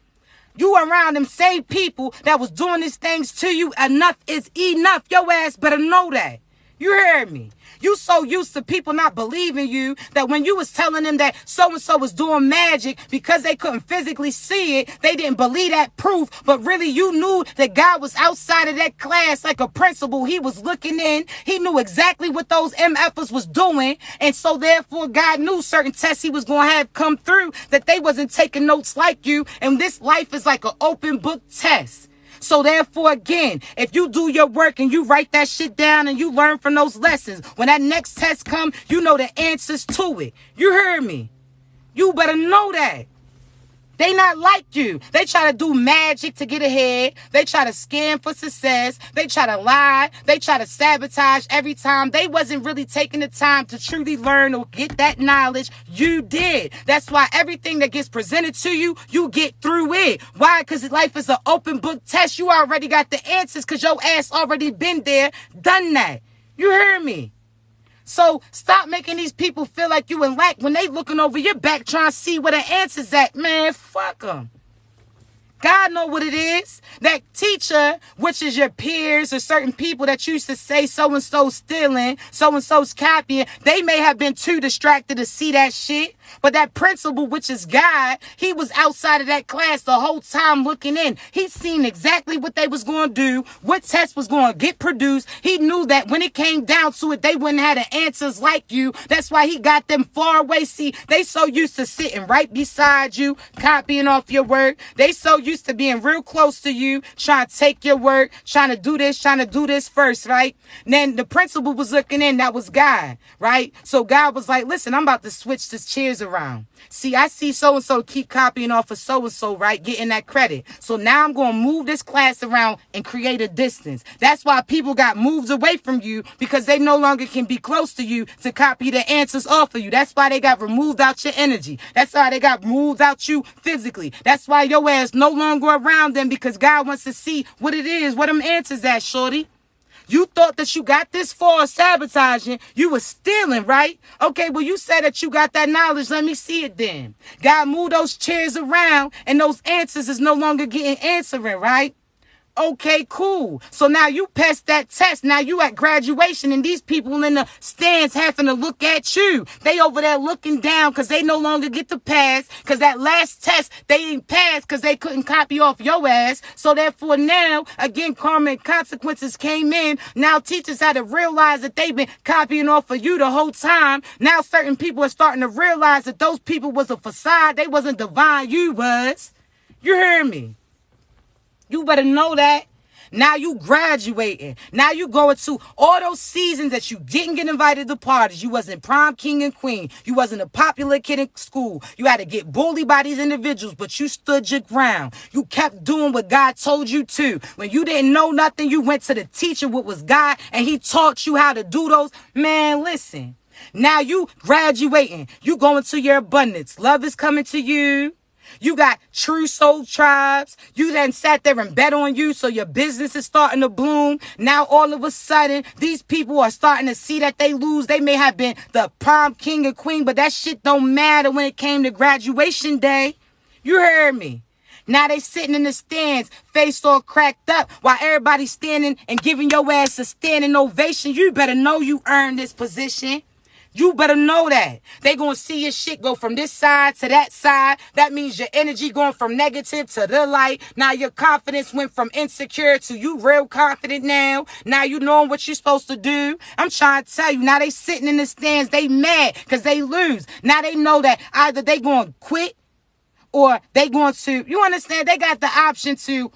You around them same people that was doing these things to you. Enough is enough. Your ass better know that. You heard me. You so used to people not believing you that when you was telling them that so-and-so was doing magic because they couldn't physically see it, they didn't believe that proof. But really, you knew that God was outside of that class like a principal. He was looking in. He knew exactly what those MFers was doing. And so therefore, God knew certain tests he was going to have come through that they wasn't taking notes like you. And this life is like an open book test. So therefore, again, if you do your work and you write that shit down and you learn from those lessons, when that next test come, you know the answers to it. You heard me? You better know that. They not like you. They try to do magic to get ahead. They try to scam for success. They try to lie. They try to sabotage every time. They wasn't really taking the time to truly learn or get that knowledge. You did. That's why everything that gets presented to you, you get through it. Why? Because life is an open book test. You already got the answers because your ass already been there, done that. You heard me? So stop making these people feel like you in lack when they looking over your back trying to see where the answer's at. Man, fuck them. God know what it is. That teacher, which is your peers or certain people that used to say so-and-so's stealing, so-and-so's copying, they may have been too distracted to see that shit. But that principal, which is God, he was outside of that class the whole time looking in. He seen exactly what they was going to do, what test was going to get produced. He knew that when it came down to it, they wouldn't have the answers like you. That's why he got them far away. See, they so used to sitting right beside you, copying off your work. They so used to being real close to you, trying to take your work, trying to do this first, right? And then the principal was looking in. That was God, right? So God was like, listen, I'm about to switch this chairs around. See, I see so-and-so keep copying off of so-and-so, right? Getting that credit. So now I'm going to move this class around and create a distance. That's why people got moved away from you, because they no longer can be close to you to copy the answers off of you. That's why they got removed out your energy. That's why they got moved out you physically. That's why your ass no longer around them, because God wants to see what it is, what them answers at, shorty. You thought that you got this far sabotaging. You was stealing, right? Okay, well, you said that you got that knowledge. Let me see it then. God moved those chairs around, and those answers is no longer getting answering, right? Okay, cool. So now you passed that test. Now you at graduation, and these people in the stands having to look at you. They over there looking down because they no longer get to pass, because that last test they ain't passed because they couldn't copy off your ass. So therefore now, again, karma and consequences came in. Now teachers had to realize that they've been copying off of you the whole time. Now certain people are starting to realize that those people was a facade. They wasn't divine. You was. You heard me? You better know that. Now you graduating. Now you going to all those seasons that you didn't get invited to parties. You wasn't prom king and queen. You wasn't a popular kid in school. You had to get bullied by these individuals, but you stood your ground. You kept doing what God told you to. When you didn't know nothing, you went to the teacher, what was God, and he taught you how to do those. Man, listen. Now you graduating. You going to your abundance. Love is coming to you. You got true soul tribes. You then sat there and bet on you, so your business is starting to bloom. Now all of a sudden, these people are starting to see that they lose. They may have been the prom king and queen, but that shit don't matter when it came to graduation day. You heard me. Now they sitting in the stands, face all cracked up, while everybody's standing and giving your ass a standing ovation. You better know you earned this position. You better know that. They gonna see your shit go from this side to that side. That means your energy going from negative to the light. Now your confidence went from insecure to you real confident now. Now you knowing what you're supposed to do. I'm trying to tell you, now they sitting in the stands, they mad because they lose. Now they know that either they gonna quit or they going to, you understand, they got the option to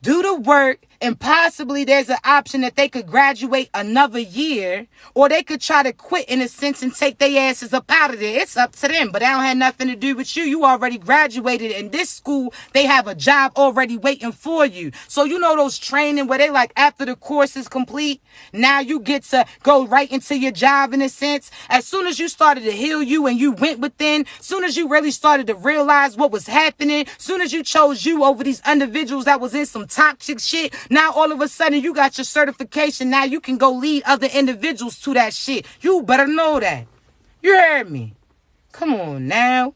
do the work, and possibly there's an option that they could graduate another year, or they could try to quit in a sense and take their asses up out of there. It's up to them, but that don't have nothing to do with you. You already graduated. In this school, they have a job already waiting for you. So you know those training where they like after the course is complete, now you get to go right into your job in a sense. As soon as you started to heal you and you went within, soon as you really started to realize what was happening, soon as you chose you over these individuals that was in some toxic shit, now all of a sudden you got your certification. Now you can go lead other individuals to that shit. You better know that. You heard me? Come on now.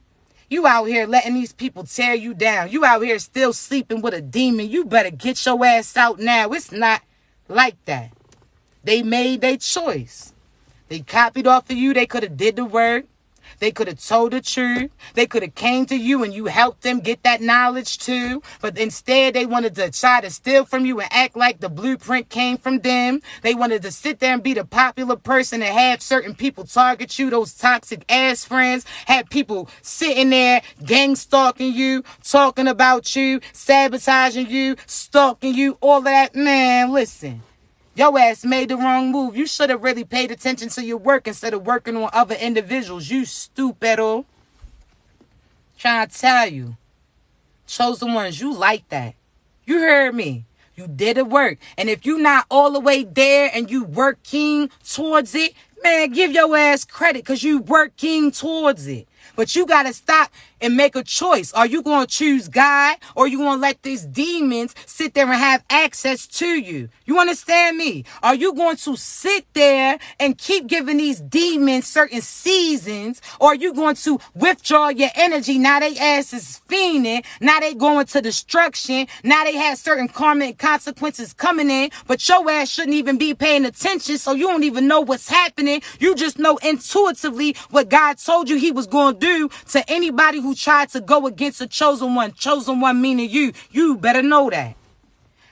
You out here letting these people tear you down. You out here still sleeping with a demon. You better get your ass out now. It's not like that. They made their choice. They copied off of you. They could have did the work. They could have told the truth. They could have came to you and you helped them get that knowledge too. But instead, they wanted to try to steal from you and act like the blueprint came from them. They wanted to sit there and be the popular person and have certain people target you, those toxic ass friends. Have people sitting there gang stalking you, talking about you, sabotaging you, stalking you, all of that. Man, listen. Your ass made the wrong move. You should have really paid attention to your work instead of working on other individuals. You stupido. Trying to tell you. Chosen ones, you like that. You heard me. You did the work. And if you not all the way there and you working towards it, man, give your ass credit because you working towards it. But you got to stop and make a choice. Are you going to choose God, or are you going to let these demons sit there and have access to you? You understand me? Are you going to sit there and keep giving these demons certain seasons, or are you going to withdraw your energy? Now they ass is fiending. Now they going to destruction. Now they have certain karma and consequences coming in, but your ass shouldn't even be paying attention, so you don't even know what's happening. You just know intuitively what God told you he was going to do to anybody who tried to go against the chosen one. Chosen one meaning you. You better know that.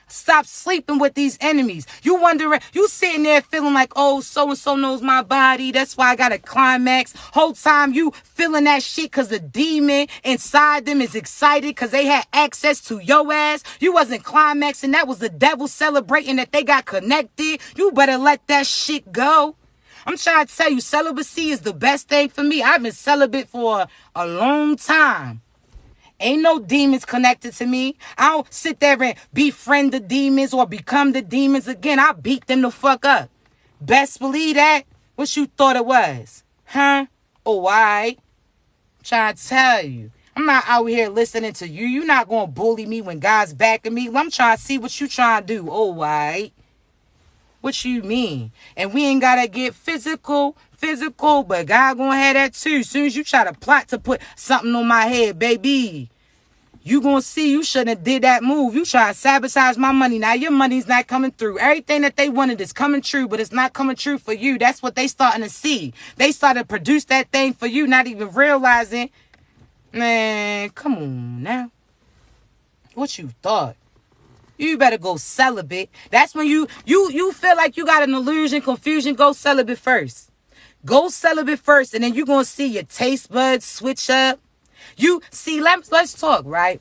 Stop sleeping with these enemies. You wondering, you sitting there feeling like, oh, so-and-so knows my body. That's why I got a climax. Whole time you feeling that shit because the demon inside them is excited because they had access to your ass. You wasn't climaxing. That was the devil celebrating that they got connected. You better let that shit go. I'm trying to tell you, celibacy is the best thing for me. I've been celibate for a long time. Ain't no demons connected to me. I don't sit there and befriend the demons or become the demons again. I beat them the fuck up. Best believe that. What you thought it was? Huh? Oh, I trying to tell you. I'm not out here listening to you. You're not going to bully me when God's backing me. I'm trying to see what you trying to do. Oh, I. What you mean? And we ain't got to get physical, but God gonna have that too. As soon as you try to plot to put something on my head, baby, you gonna see you shouldn't have did that move. You try to sabotage my money. Now your money's not coming through. Everything that they wanted is coming true, but it's not coming true for you. That's what they starting to see. They started to produce that thing for you, not even realizing. Man, come on now. What you thought? You better go celibate. That's when you feel like you got an illusion, confusion. Go celibate first. Go celibate first, and then you're going to see your taste buds switch up. You see, let's talk, right?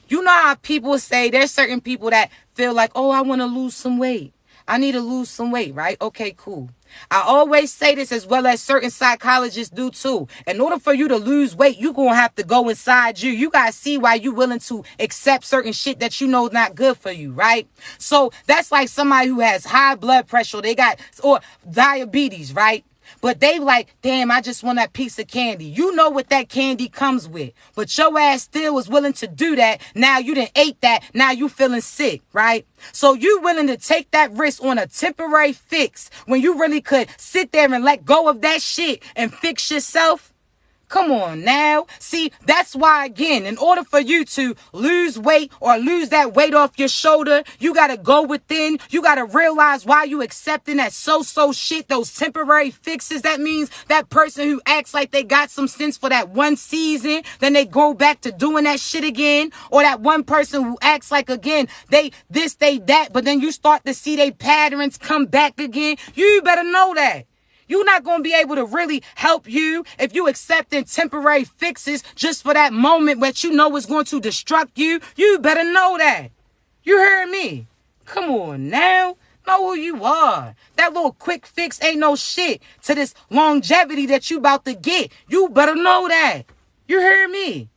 You know how people say there's certain people that feel like, oh, I want to lose some weight. I need to lose some weight, right? Okay, cool. I always say this, as well as certain psychologists do too. In order for you to lose weight, you're going to have to go inside you. You got to see why you willing to accept certain shit that you know is not good for you, right? So that's like somebody who has high blood pressure. They got, or diabetes, right? But they like, damn, I just want that piece of candy. You know what that candy comes with. But your ass still was willing to do that. Now you done ate that. Now you feeling sick, right? So you willing to take that risk on a temporary fix when you really could sit there and let go of that shit and fix yourself? Come on now. See, that's why, again, in order for you to lose weight or lose that weight off your shoulder, you got to go within. You got to realize why you accepting that so-so shit, those temporary fixes. That means that person who acts like they got some sense for that one season, then they go back to doing that shit again. Or that one person who acts like, again, they this, they that, but then you start to see they patterns come back again. You better know that. You're not going to be able to really help you if you accepting temporary fixes just for that moment that you know is going to destruct you. You better know that. You heard me? Come on now. Know who you are. That little quick fix ain't no shit to this longevity that you about to get. You better know that. You heard me?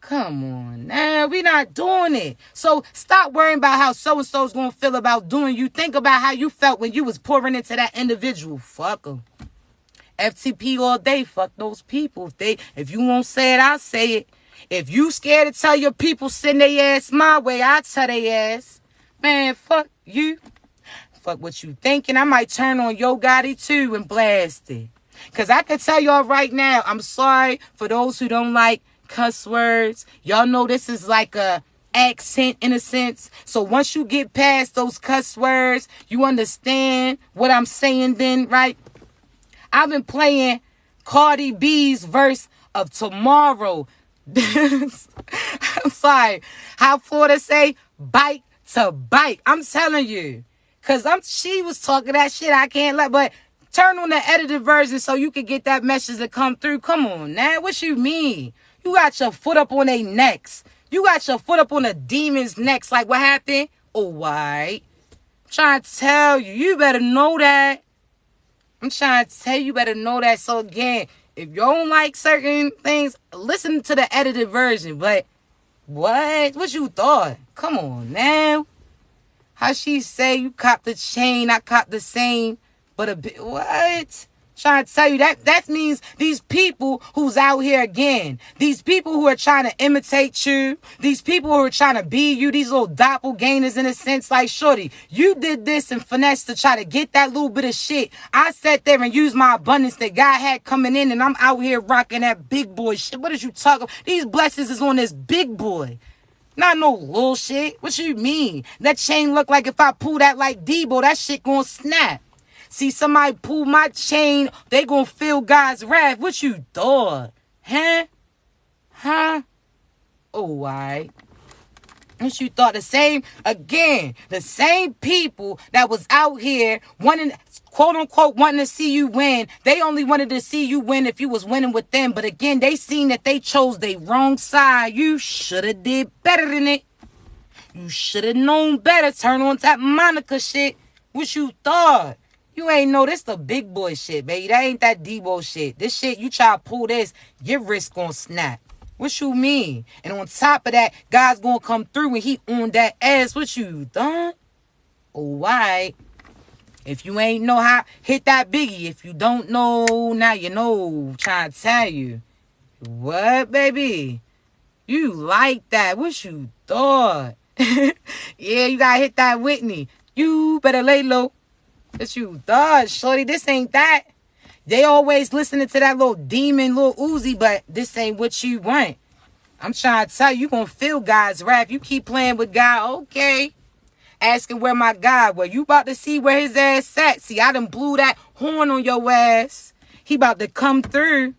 Come on now, we not doing it. So stop worrying about how so-and-so's going to feel about doing you. Think about how you felt when you was pouring into that individual. Fuck them. FTP all day. Fuck those people. If you won't say it, I'll say it. If you scared to tell your people send their ass my way, I'll tell their ass. Man, fuck you. Fuck what you thinking. I might turn on Yo Gotti too and blast it. Because I can tell y'all right now, I'm sorry for those who don't like cuss words. Y'all know this is like a accent in a sense. So once you get past those cuss words, you understand what I'm saying then, right? I've been playing Cardi B's verse of Tomorrow. I'm sorry. How Florida say, bite to bite. I'm telling you. Because she was talking that shit. I can't let, but turn on the edited version so you can get that message to come through. Come on now. What you mean? You got your foot up on their necks. You got your foot up on the demon's necks. Like, what happened? Oh, why? I'm trying to tell you. You better know that. I'm trying to tell you, better know that. So, again, if you don't like certain things, listen to the edited version. But, what? What you thought? Come on now. How she say you cop the chain, I cop the same. But a bit, what? Trying to tell you that means these people who's out here again, these people who are trying to imitate you, these people who are trying to be you, these little doppelgangers in a sense, like shorty, you did this and finesse to try to get that little bit of shit. I sat there and used my abundance that God had coming in, and I'm out here rocking that big boy shit. What is you talking about? These blessings is on this big boy. Not no little shit. What you mean? That chain look like if I pull that like Debo, that shit gonna snap. See, somebody pull my chain, they gonna feel God's wrath. What you thought? Huh? Huh? Oh, all right. What you thought? The same people that was out here wanting, quote unquote, wanting to see you win. They only wanted to see you win if you was winning with them. But again, they seen that they chose the wrong side. You should have did better than it. You should have known better. Turn on that Monica shit. What you thought? You ain't know this the big boy shit, baby. That ain't that Debo shit. This shit, you try to pull this, your wrist gonna snap. What you mean? And on top of that, God's gonna come through and he on that ass. What you done? Oh, right. If you ain't know how, hit that biggie. If you don't know, now you know. Trying to tell you. What, baby? You like that. What you thought? Yeah, you gotta hit that Whitney. You better lay low. What you thought, shorty? This ain't that. They always listening to that little demon, little Uzi, but this ain't what you want. I'm trying to tell you, you gonna feel God's wrath. You keep playing with God, okay. Asking where my God, well, you about to see where his ass at. See, I done blew that horn on your ass. He about to come through.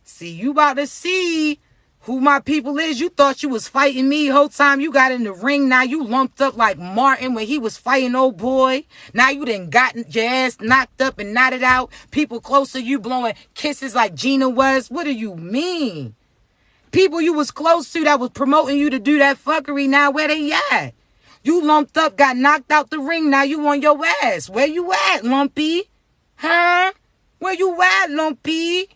See, you about to see who my people is. You thought you was fighting me whole time you got in the ring. Now you lumped up like Martin when he was fighting old boy. Now you done gotten your ass knocked up and knotted out. People close to you blowing kisses like Gina was. What do you mean? People you was close to that was promoting you to do that fuckery. Now where they at? You lumped up, got knocked out the ring. Now you on your ass. Where you at, Lumpy? Huh? Where you at, Lumpy?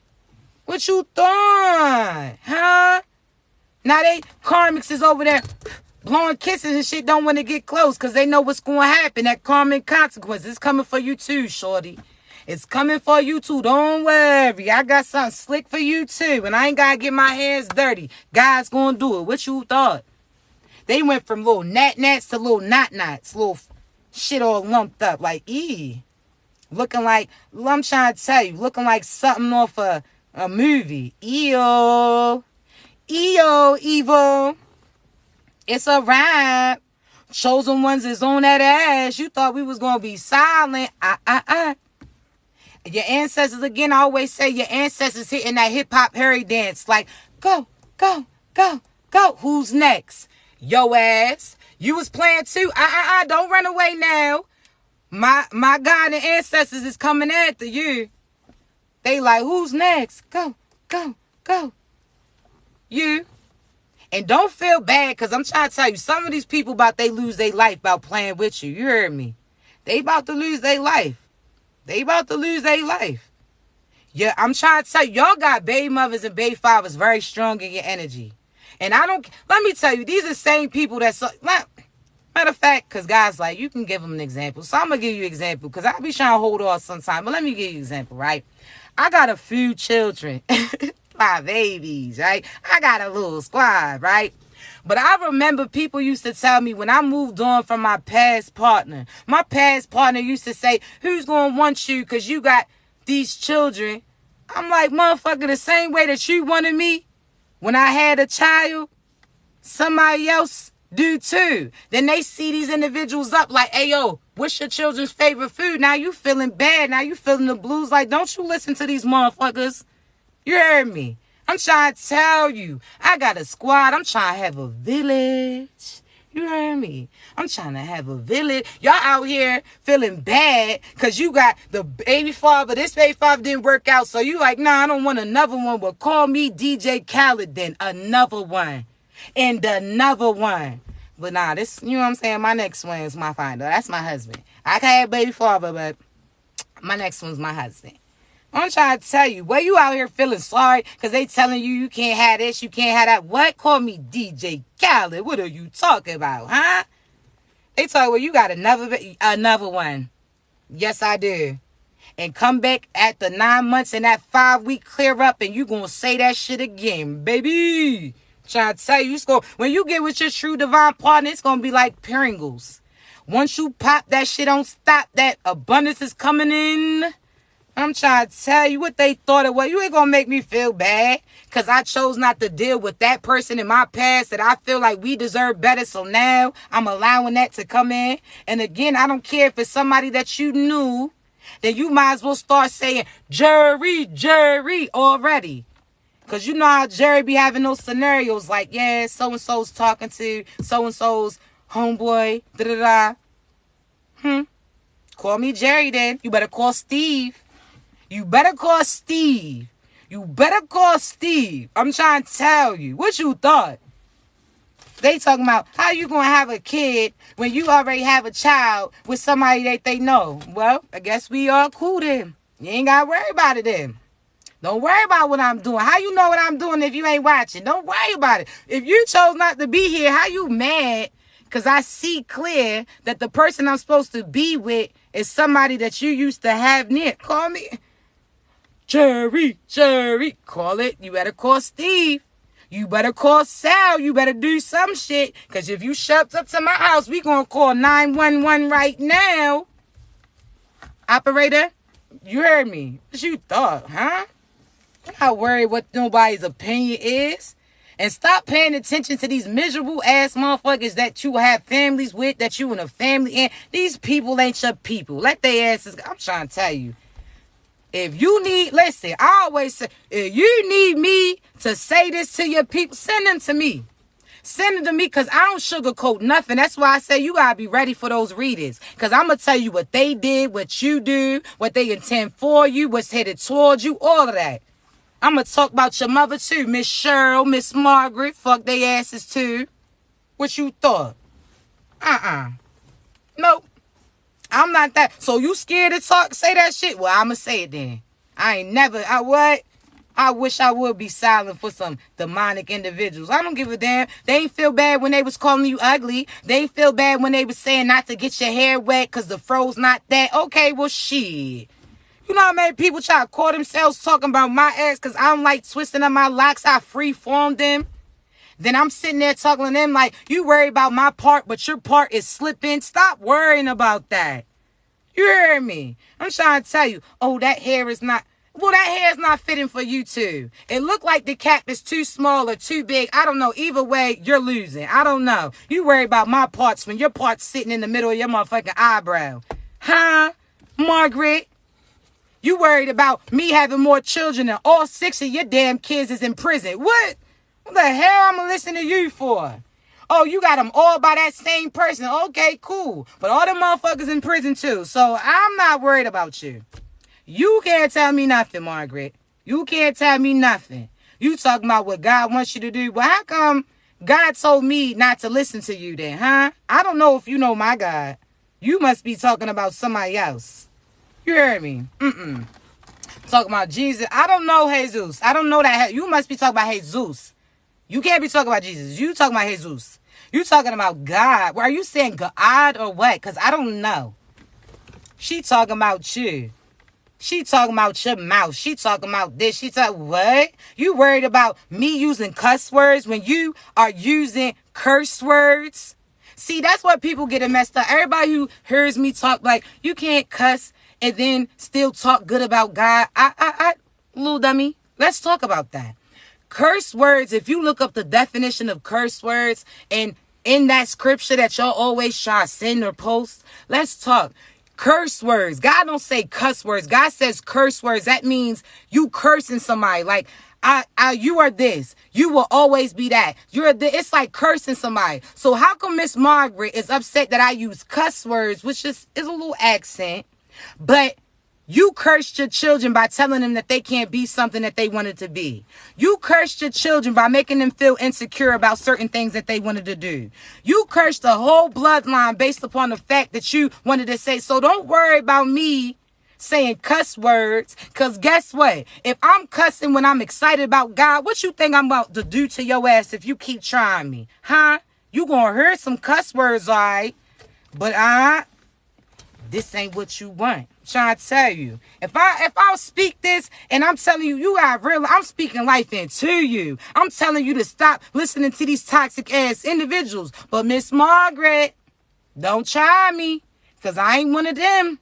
What you thought? Huh? Now they karmics is over there blowing kisses and shit, don't want to get close because they know what's going to happen. That karmic consequence is coming for you too, shorty. It's coming for you too. Don't worry. I got something slick for you too. And I ain't got to get my hands dirty. God's going to do it. What you thought? They went from little gnats to little knots. Little shit all lumped up. Like, looking like, I'm trying to tell you, looking like something off a movie. Evil. It's a rap. Chosen ones is on that ass. You thought we was going to be silent. Your ancestors, again, I always say your ancestors hitting that hip-hop hairy dance. Like, go, go, go, go. Who's next? Yo ass. You was playing too. Don't run away now. My God and ancestors is coming after you. They like, who's next? Go, go, go. You. And don't feel bad, because I'm trying to tell you, some of these people about they lose their life about playing with you. You heard me. They about to lose their life. They about to lose their life. Yeah, I'm trying to tell you, y'all got baby mothers and baby fathers very strong in your energy. And let me tell you, these are the same people that, matter of fact, because guys, like, you can give them an example. So I'm going to give you an example, because I be trying to hold off sometime. But let me give you an example, right? I got a few children, my babies, right? I got a little squad, right? But I remember people used to tell me when I moved on from my past partner used to say, who's going to want you because you got these children? I'm like, motherfucker, the same way that you wanted me when I had a child, somebody else do too. Then they see these individuals up like, hey, yo, what's your children's favorite food? Now you feeling bad. Now you feeling the blues. Like, don't you listen to these motherfuckers. You heard me. I'm trying to tell you. I got a squad. I'm trying to have a village. You heard me. I'm trying to have a village. Y'all out here feeling bad because you got the baby father. This baby father didn't work out. So you like, nah, I don't want another one. Well, call me DJ Khaled then. Another one. And another one. But nah, this, you know what I'm saying? My next one is my finder. That's my husband. I can have baby father, but my next one's my husband. I'm trying to tell you, where you out here feeling sorry because they telling you you can't have this, you can't have that. What? Call me DJ Khaled. What are you talking about, huh? They talk, well, you got another one. Yes, I do. and come back at the 9 months and that 5 week clear up and you gonna say that shit again, baby. Trying to tell you, when you get with your true divine partner, it's gonna be like Pringles. Once you pop that shit, don't stop. That abundance is coming in. I'm trying to tell you what they thought it was. You ain't gonna make me feel bad because I chose not to deal with that person in my past that I feel like we deserve better. So now I'm allowing that to come in. And again, I don't care if it's somebody that you knew, then you might as well start saying, Jerry, Jerry already. Because you know how Jerry be having those scenarios like, yeah, so-and-so's talking to so-and-so's homeboy, da-da-da. Call me Jerry then. You better call Steve. You better call Steve. You better call Steve. I'm trying to tell you. What you thought? They talking about how you going to have a kid when you already have a child with somebody that they know. Well, I guess we all cool then. You ain't got to worry about it then. Don't worry about what I'm doing. How you know what I'm doing if you ain't watching? Don't worry about it. If you chose not to be here, how you mad? Because I see clear that the person I'm supposed to be with is somebody that you used to have near. Call me Jerry, Jerry. Call it. You better call Steve. You better call Sal. You better do some shit. Because if you shoved up to my house, we going to call 911 right now. Operator, you heard me. What you thought, huh? I'm not worried what nobody's opinion is. And stop paying attention to these miserable ass motherfuckers that you have families with, that you in a family in. These people ain't your people. Let their asses go. I'm trying to tell you. If you need, listen, I always say, if you need me to say this to your people, send them to me. Send them to me because I don't sugarcoat nothing. That's why I say you got to be ready for those readings. Because I'm going to tell you what they did, what you do, what they intend for you, what's headed towards you, all of that. I'm going to talk about your mother too. Miss Cheryl, Miss Margaret, fuck they asses too. What you thought? Nope. I'm not that. So you scared to talk, say that shit? Well, I'm going to say it then. I ain't never, what? I wish I would be silent for some demonic individuals. I don't give a damn. They ain't feel bad when they was calling you ugly. They ain't feel bad when they was saying not to get your hair wet because the fro's not that. Okay, well, shit. You know how many people try to call themselves talking about my ass because I don't like twisting up my locks. I free-formed them. Then I'm sitting there talking to them like, you worry about my part, but your part is slipping. Stop worrying about that. You heard me. I'm trying to tell you, oh, that hair is not, well, that hair is not fitting for you too. It looked like the cap is too small or too big. I don't know. Either way, you're losing. I don't know. You worry about my parts when your part's sitting in the middle of your motherfucking eyebrow. Huh, Margaret? You worried about me having more children and all 6 of your damn kids is in prison. What? What the hell I'm going to listen to you for? Oh, you got them all by that same person. Okay, cool. But all them motherfuckers in prison too. So I'm not worried about you. You can't tell me nothing, Margaret. You can't tell me nothing. You talking about what God wants you to do. But how come God told me not to listen to you then, huh? I don't know if you know my God. You must be talking about somebody else. You heard me? Talking about Jesus. I don't know Jesus. I don't know that. You must be talking about Jesus. You can't be talking about Jesus. You talking about Jesus. You talking about God. Well, are you saying God or what? Because I don't know. She talking about you. She talking about your mouth. She talking about this. She talking, what? You worried about me using cuss words when you are using curse words? See, that's what people get it messed up. Everybody who hears me talk like, you can't cuss and then still talk good about God. Little dummy, let's talk about that. Curse words, if you look up the definition of curse words and in that scripture that y'all always try to send or post, let's talk. Curse words. God don't say cuss words. God says curse words. That means you cursing somebody. Like, you are this. You will always be that. It's like cursing somebody. So how come Miss Margaret is upset that I use cuss words, which is a little accent, but you cursed your children by telling them that they can't be something that they wanted to be. You cursed your children by making them feel insecure about certain things that they wanted to do. You cursed the whole bloodline based upon the fact that you wanted to say. So don't worry about me saying cuss words, because guess what? If I'm cussing when I'm excited about God, what you think I'm about to do to your ass if you keep trying me? Huh? You gonna hear some cuss words, all right? But this ain't what you want. I'm trying to tell you. If I speak this and I'm telling you, you got real, I'm speaking life into you. I'm telling you to stop listening to these toxic ass individuals. But Miss Margaret, don't try me, because I ain't one of them.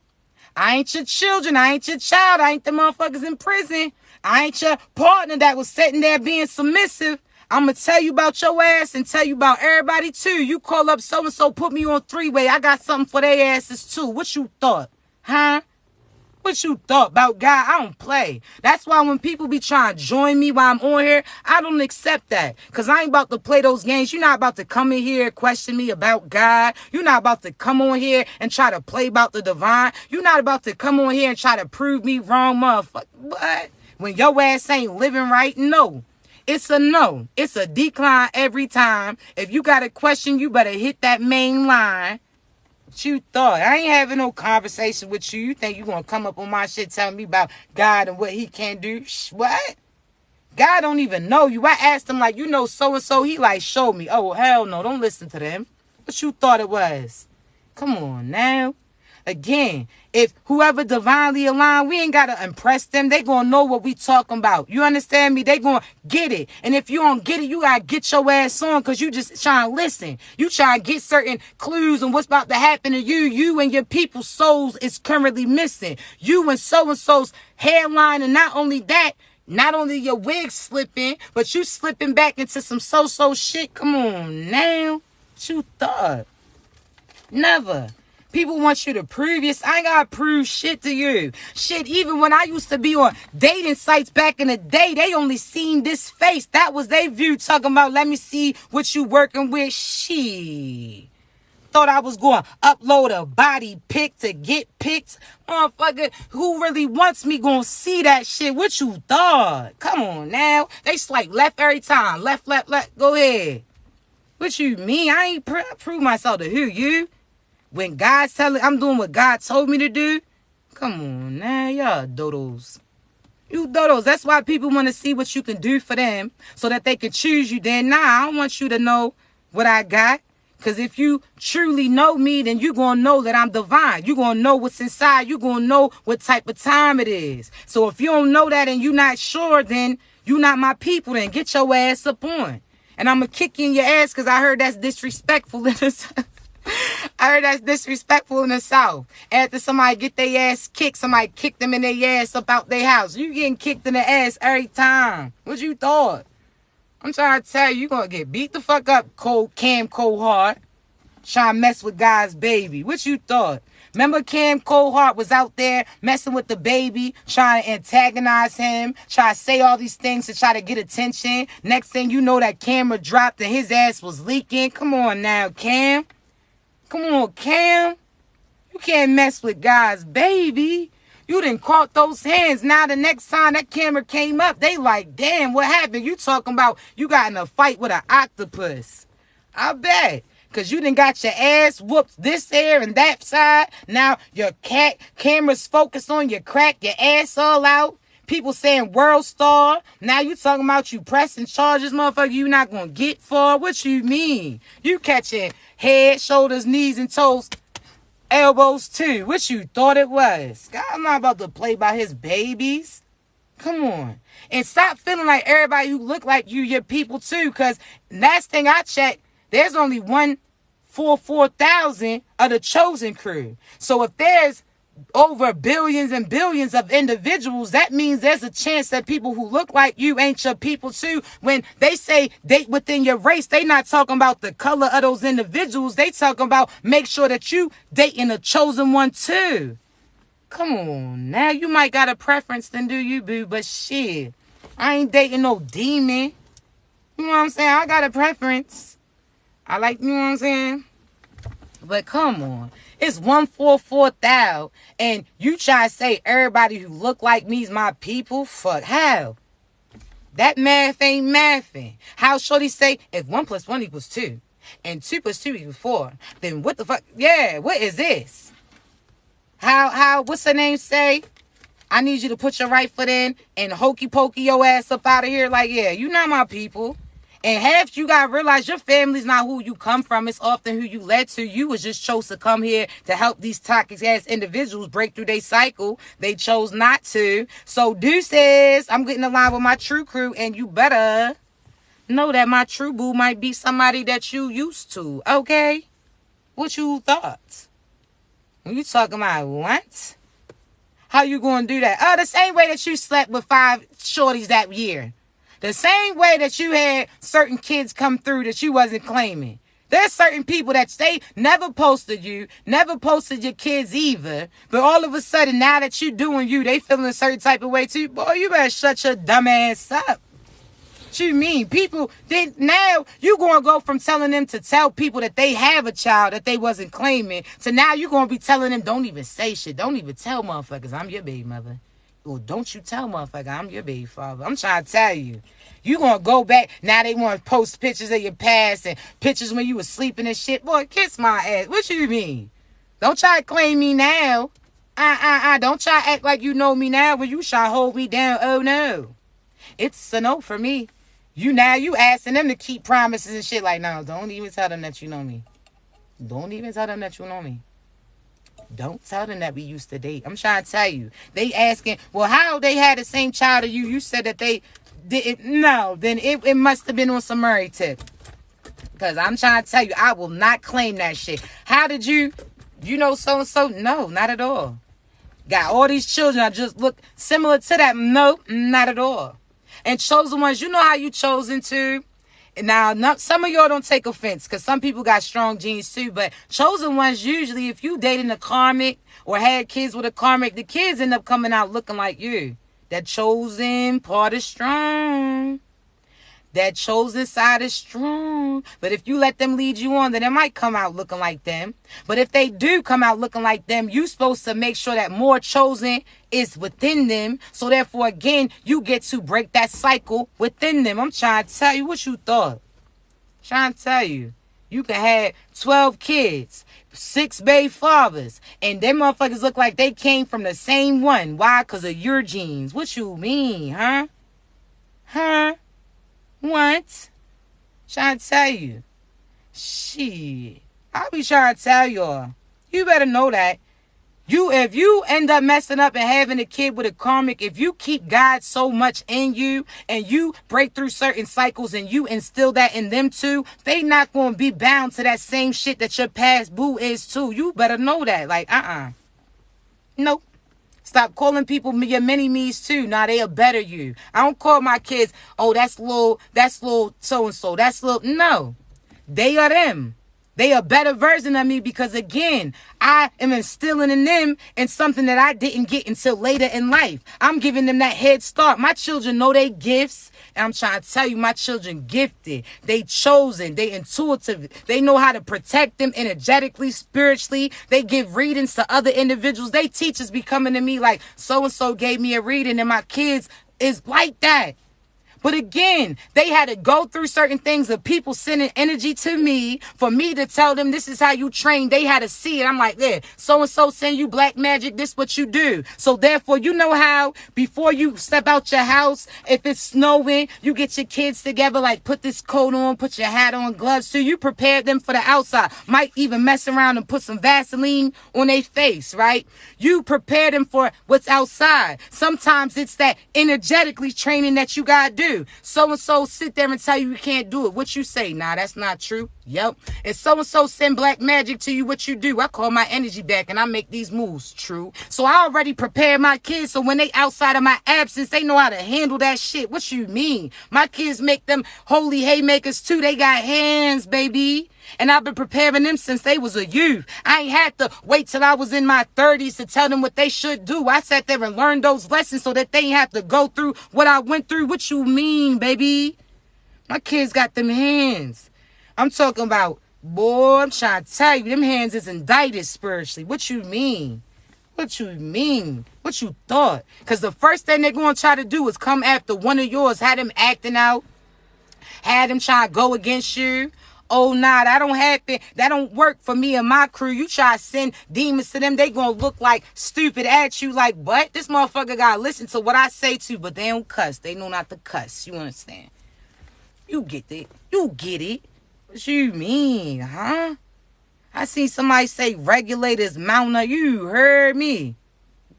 I ain't your children. I ain't your child. I ain't the motherfuckers in prison. I ain't your partner that was sitting there being submissive. I'm going to tell you about your ass and tell you about everybody too. You call up so-and-so, put me on three-way. I got something for their asses too. What you thought? Huh? What you thought about God? I don't play. That's why when people be trying to join me while I'm on here, I don't accept that. Because I ain't about to play those games. You're not about to come in here and question me about God. You're not about to come on here and try to play about the divine. You're not about to come on here and try to prove me wrong, motherfucker. What? When your ass ain't living right? No. It's a no. It's a decline every time. If you got a question, you better hit that main line. What you thought? I ain't having no conversation with you. You think you gonna come up on my shit telling me about God and what he can do? What? God don't even know you. I asked him, like, you know so-and-so. He like, show me. Oh, hell no. Don't listen to them. What you thought it was? Come on now. Again, if whoever divinely aligned, we ain't got to impress them. They going to know what we talking about. You understand me? They going to get it. And if you don't get it, you got to get your ass on, because you just trying to listen. You trying to get certain clues on what's about to happen to you. You and your people's souls is currently missing. You and so-and-so's hairline, and not only that, not only your wig slipping, but you slipping back into some so-so shit. Come on now. What you thought? Never. People want you to prove this. I ain't gotta prove shit to you. Shit, even when I used to be on dating sites back in the day, they only seen this face. That was their view, talking about, let me see what you working with. Shit. Thought I was going to upload a body pic to get pics. Motherfucker, who really wants me gonna see that shit? What you thought? Come on now. They swipe left every time. Left, left, left. Go ahead. What you mean? I ain't prove myself to who? You? When God's telling, I'm doing what God told me to do. Come on now, y'all dodos. You dodos. That's why people want to see what you can do for them, so that they can choose you. Then, nah, I don't want you to know what I got. Because if you truly know me, then you're going to know that I'm divine. You're going to know what's inside. You're going to know what type of time it is. So if you don't know that and you're not sure, then you're not my people. Then get your ass up on. And I'm going to kick you in your ass, because I heard that's disrespectful in this. I heard that's disrespectful in the South. After somebody get their ass kicked, somebody kick them in their ass up out their house. You getting kicked in the ass every time. What you thought? I'm trying to tell you, you going to get beat the fuck up, Cam Coldheart. Trying to mess with God's baby. What you thought? Remember Cam Coldheart was out there messing with the baby, trying to antagonize him, try to say all these things to try to get attention. Next thing you know, that camera dropped and his ass was leaking. Come on now, Cam. Come on, Cam. You can't mess with God's baby. You done caught those hands. Now the next time that camera came up, they like, damn, what happened? You talking about you got in a fight with an octopus. I bet. Because you done got your ass whooped this there and that side. Now your camera's focused on your crack, your ass all out. People saying world star. Now you talking about you pressing charges, motherfucker, you not going to get far. What you mean? You catching head, shoulders, knees, and toes, elbows too. What you thought it was? God, I'm not about to play by his babies. Come on. And stop feeling like everybody who look like you, your people too. Because last thing I checked, there's only 144,000 of the chosen crew. So if there's over billions and billions of individuals, that means there's a chance that people who look like you ain't your people too. When they say date within your race, they not talking about the color of those individuals. They talking about make sure that you dating a chosen one too. Come on now, you might got a preference, then do you, boo? But shit, I ain't dating no demon. You know what I'm saying? I got a preference. I like, you know what I'm saying? But come on. It's 144,000, and you try to say everybody who look like me is my people? Fuck, how? That math ain't mathing. How shorty say, if 1 + 1 = 2, and 2 + 2 = 4, then what the fuck? Yeah, what is this? What's her name say? I need you to put your right foot in and hokey pokey your ass up out of here. Like, yeah, you not my people. And half you gotta realize your family's not who you come from. It's often who you led to. You was just chose to come here to help these toxic ass individuals break through their cycle. They chose not to. So deuces, I'm getting aligned with my true crew, and you better know that my true boo might be somebody that you used to. Okay? What you thought? When you talking about what? How you gonna do that? Oh, the same way that you slept with 5 shorties that year. The same way that you had certain kids come through that you wasn't claiming. There's certain people that they never posted you, never posted your kids either. But all of a sudden, now that you doing you, they feeling a certain type of way too. Boy, you better shut your dumb ass up. What you mean? People, now you going to go from telling them to tell people that they have a child that they wasn't claiming to now you going to be telling them, don't even say shit. Don't even tell motherfuckers I'm your baby mother. Well, don't you tell motherfucker I'm your baby father. I'm trying to tell you. You gonna go back. Now they want to post pictures of your past and pictures when you was sleeping and shit. Boy, kiss my ass. What you mean? Don't try to claim me now. Don't try to act like you know me now when you try to hold me down. Oh, no. It's a no for me. You asking them to keep promises and shit like, no, don't even tell them that you know me. Don't even tell them that you know me. Don't tell them that we used to date. I'm trying to tell you. They asking, well, how they had the same child as you? You said that they didn't. No, then it must have been on some Murray tip. Because I'm trying to tell you, I will not claim that shit. How did you know so-and-so? No, not at all. Got all these children. I just look similar to that. No, not at all. And chosen ones, you know how you chosen to. Now, some of y'all don't take offense because some people got strong genes too. But chosen ones, usually, if you dating a karmic or had kids with a karmic, the kids end up coming out looking like you. That chosen part is strong. That chosen side is strong. But if you let them lead you on, then it might come out looking like them. But if they do come out looking like them, you're supposed to make sure that more chosen is within them. So therefore, again, you get to break that cycle within them. I'm trying to tell you what you thought. Trying to tell you. You can have 12 kids, 6 baby fathers, and them motherfuckers look like they came from the same one. Why? Because of your genes. What you mean, huh? Huh? What? Trying to tell you. Shit. I'll be trying to tell y'all. You better know that. If you end up messing up and having a kid with a karmic, if you keep God so much in you and you break through certain cycles and you instill that in them too, they not going to be bound to that same shit that your past boo is too. You better know that. Like, Nope. Stop calling people your mini-me's too. Now they'll better you. I don't call my kids, oh, that's little so-and-so. That's little. No. They are them. They are a better version of me because, again, I am instilling in them and something that I didn't get until later in life. I'm giving them that head start. My children know they gifts. And I'm trying to tell you, my children gifted. They chosen. They intuitive. They know how to protect them energetically, spiritually. They give readings to other individuals. They teachers be coming to me like, so-and-so gave me a reading and my kids is like that. But again, they had to go through certain things of people sending energy to me for me to tell them this is how you train. They had to see it. I'm like, yeah, so-and-so send you black magic. This what you do. So therefore, you know how before you step out your house, if it's snowing, you get your kids together, like put this coat on, put your hat on, gloves. So you prepare them for the outside. Might even mess around and put some Vaseline on their face, right? You prepare them for what's outside. Sometimes it's that energetically training that you got to do. So-and-so sit there and tell you can't do it. What you say? Nah, that's not true. Yep. And so-and-so send black magic to you. What you do? I call my energy back and I make these moves. True. So I already prepared my kids so when they outside of my absence, they know how to handle that shit. What you mean? My kids make them holy haymakers too. They got hands, baby. And I've been preparing them since they was a youth. I ain't had to wait till I was in my 30s to tell them what they should do. I sat there and learned those lessons so that they ain't have to go through what I went through. What you mean, baby? My kids got them hands. I'm talking about, boy, I'm trying to tell you, them hands is indicted spiritually. What you mean? What you mean? What you thought? Because the first thing they're going to try to do is come after one of yours, had them acting out, had them trying to go against you. Oh, nah, that don't happen. That don't work for me and my crew. You try to send demons to them, they gonna look like stupid at you. Like, what? This motherfucker gotta listen to what I say to, but they don't cuss. They know not to cuss. You understand? You get it. You get it. What you mean, huh? I seen somebody say regulators mounting up. You heard me.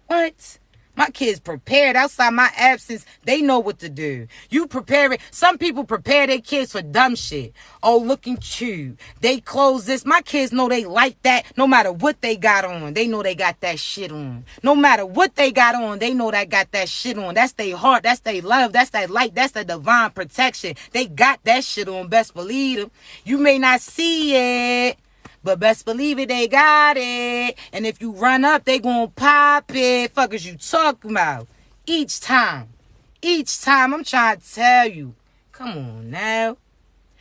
What? My kids prepared outside my absence. They know what to do. You prepare it. Some people prepare their kids for dumb shit. Oh, looking cute. They clothes this. My kids know they like that no matter what they got on. They know they got that shit on. No matter what they got on, they know they got that shit on. That's their heart. That's their love. That's that light. That's the divine protection. They got that shit on. Best believe them. You may not see it, but best believe it, they got it. And if you run up, they gonna pop it. Fuckers you talking about. Each time, I'm trying to tell you. Come on now.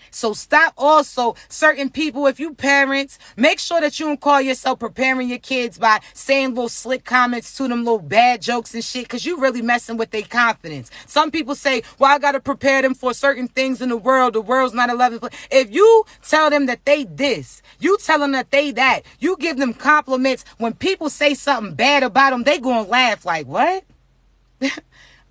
So stop also certain people, if you parents, make sure that you don't call yourself preparing your kids by saying little slick comments to them, little bad jokes and shit, because you really messing with their confidence. Some people say, well, I got to prepare them for certain things in the world. The world's not a loving place. If you tell them that they this, you tell them that they that, you give them compliments, when people say something bad about them, they gonna laugh like, what?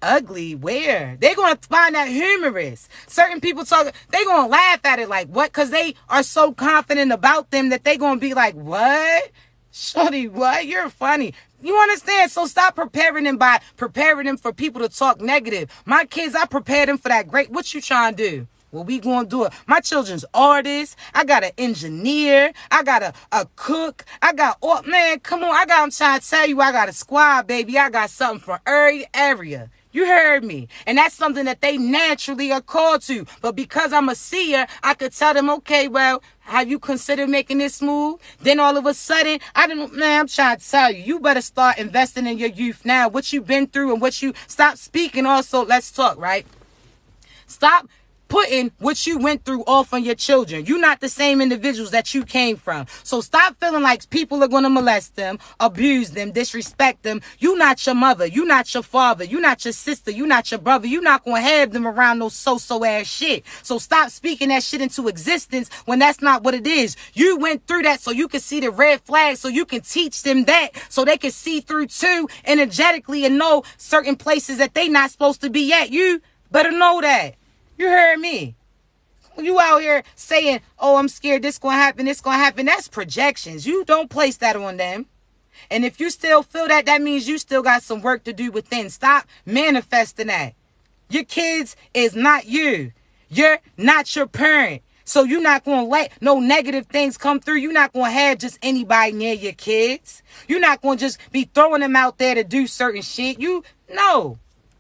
Ugly, where? They're going to find that humorous. Certain people talk, they're going to laugh at it like, what? Because they are so confident about them that they're going to be like, what? Shorty, what? You're funny. You understand? So stop preparing them by preparing them for people to talk negative. My kids, I prepared them for that great. What you trying to do? Well, we gonna do it. My children's artists. I got an engineer. I got a cook. I got, oh man, come on. I'm trying to tell you, I got a squad, baby. I got something for every area. You heard me. And that's something that they naturally are called to. But because I'm a seer, I could tell them, okay, well, have you considered making this move? Then all of a sudden, I'm trying to tell you, you better start investing in your youth now. What you've been through and what you, stop speaking also, let's talk, right? Stop putting what you went through off on your children. You're not the same individuals that you came from. So stop feeling like people are going to molest them, abuse them, disrespect them. You're not your mother. You're not your father. You're not your sister. You're not your brother. You're not going to have them around no so-so ass shit. So stop speaking that shit into existence when that's not what it is. You went through that so you can see the red flag, so you can teach them that, so they can see through too energetically and know certain places that they not supposed to be at. You better know that. You heard me. You out here saying, oh, I'm scared this going to happen, this going to happen. That's projections. You don't place that on them. And if you still feel that, that means you still got some work to do within. Stop manifesting that. Your kids is not you. You're not your parent. So you're not going to let no negative things come through. You're not going to have just anybody near your kids. You're not going to just be throwing them out there to do certain shit. You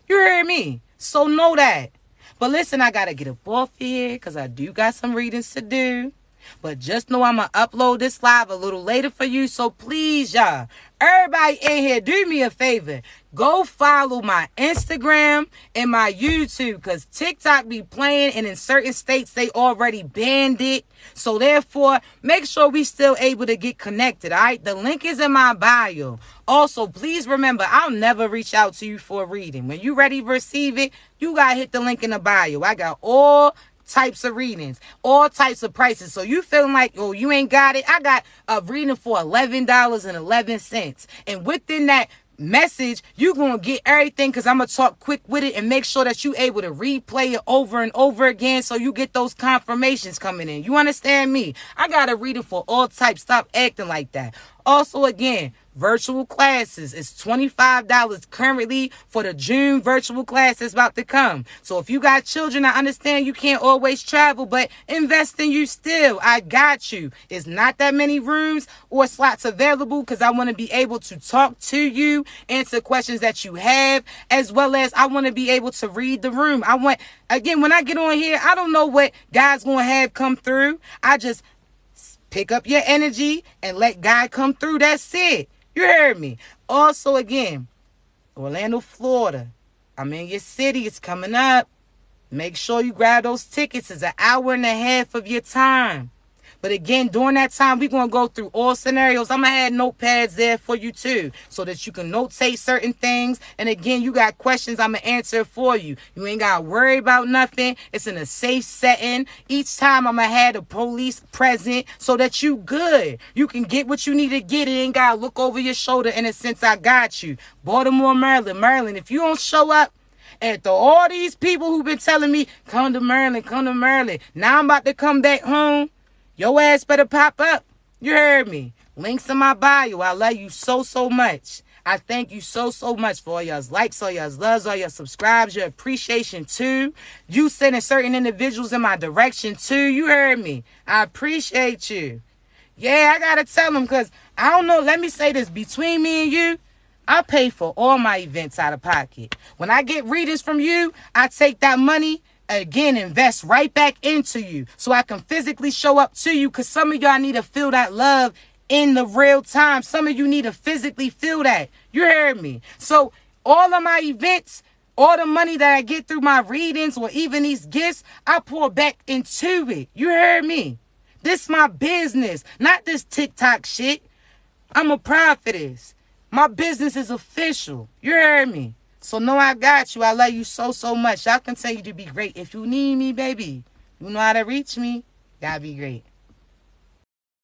heard me. So know that. But listen, I got to get up off here because I do got some readings to do. But just know I'm going to upload this live a little later for you. So please, y'all, everybody in here, do me a favor. Go follow my Instagram and my YouTube because TikTok be playing and in certain states they already banned it. So therefore, make sure we still able to get connected, all right? The link is in my bio. Also, please remember, I'll never reach out to you for a reading. When you ready to receive it, you got to hit the link in the bio. I got all types of readings, all types of prices. So you feeling like, oh, you ain't got it? I got a reading for $11.11. And within that message, you're going to get everything because I'm going to talk quick with it and make sure that you able to replay it over and over again so you get those confirmations coming in. You understand me? I got a reading for all types. Stop acting like that. Also, again, virtual classes is $25 currently for the June virtual class that's about to come. So if you got children, I understand you can't always travel, but invest in you still. I got you. It's not that many rooms or slots available because I want to be able to talk to you, answer questions that you have, as well as I want to be able to read the room. Again, when I get on here, I don't know what God's going to have come through. I just pick up your energy and let God come through. That's it. You heard me. Also, again, Orlando, Florida. I'm in your city. It's coming up. Make sure you grab those tickets. It's an hour and a half of your time. But again, during that time, we're going to go through all scenarios. I'm going to have notepads there for you too, so that you can notate certain things. And again, you got questions, I'm going to answer for you. You ain't got to worry about nothing. It's in a safe setting. Each time, I'm going to have the police present so that you good. You can get what you need to get. It ain't got to look over your shoulder in a sense. I got you. Baltimore, Maryland. Maryland, if you don't show up, After all these people who've been telling me, come to Maryland, come to Maryland. Now I'm about to come back home. Your ass better pop up. You heard me. Links in my bio. I love you so, so much. I thank you so, so much for all y'all's likes, all y'all's loves, all your subscribes, your appreciation too. You sending certain individuals in my direction too. You heard me. I appreciate you. Yeah, I gotta tell them because I don't know. Let me say this. Between me and you, I pay for all my events out of pocket. When I get readings from you, I take that money, again, invest right back into you so I can physically show up to you because some of y'all need to feel that love in the real time. Some of you need to physically feel that. You heard me. So all of my events, all the money that I get through my readings or even these gifts, I pour back into it. You heard me. This my business, not this TikTok shit. I'm a prophetess. My business is official. You heard me. So know I got you. I love you so, so much. Y'all continue to be great. If you need me, baby, you know how to reach me. Y'all be great.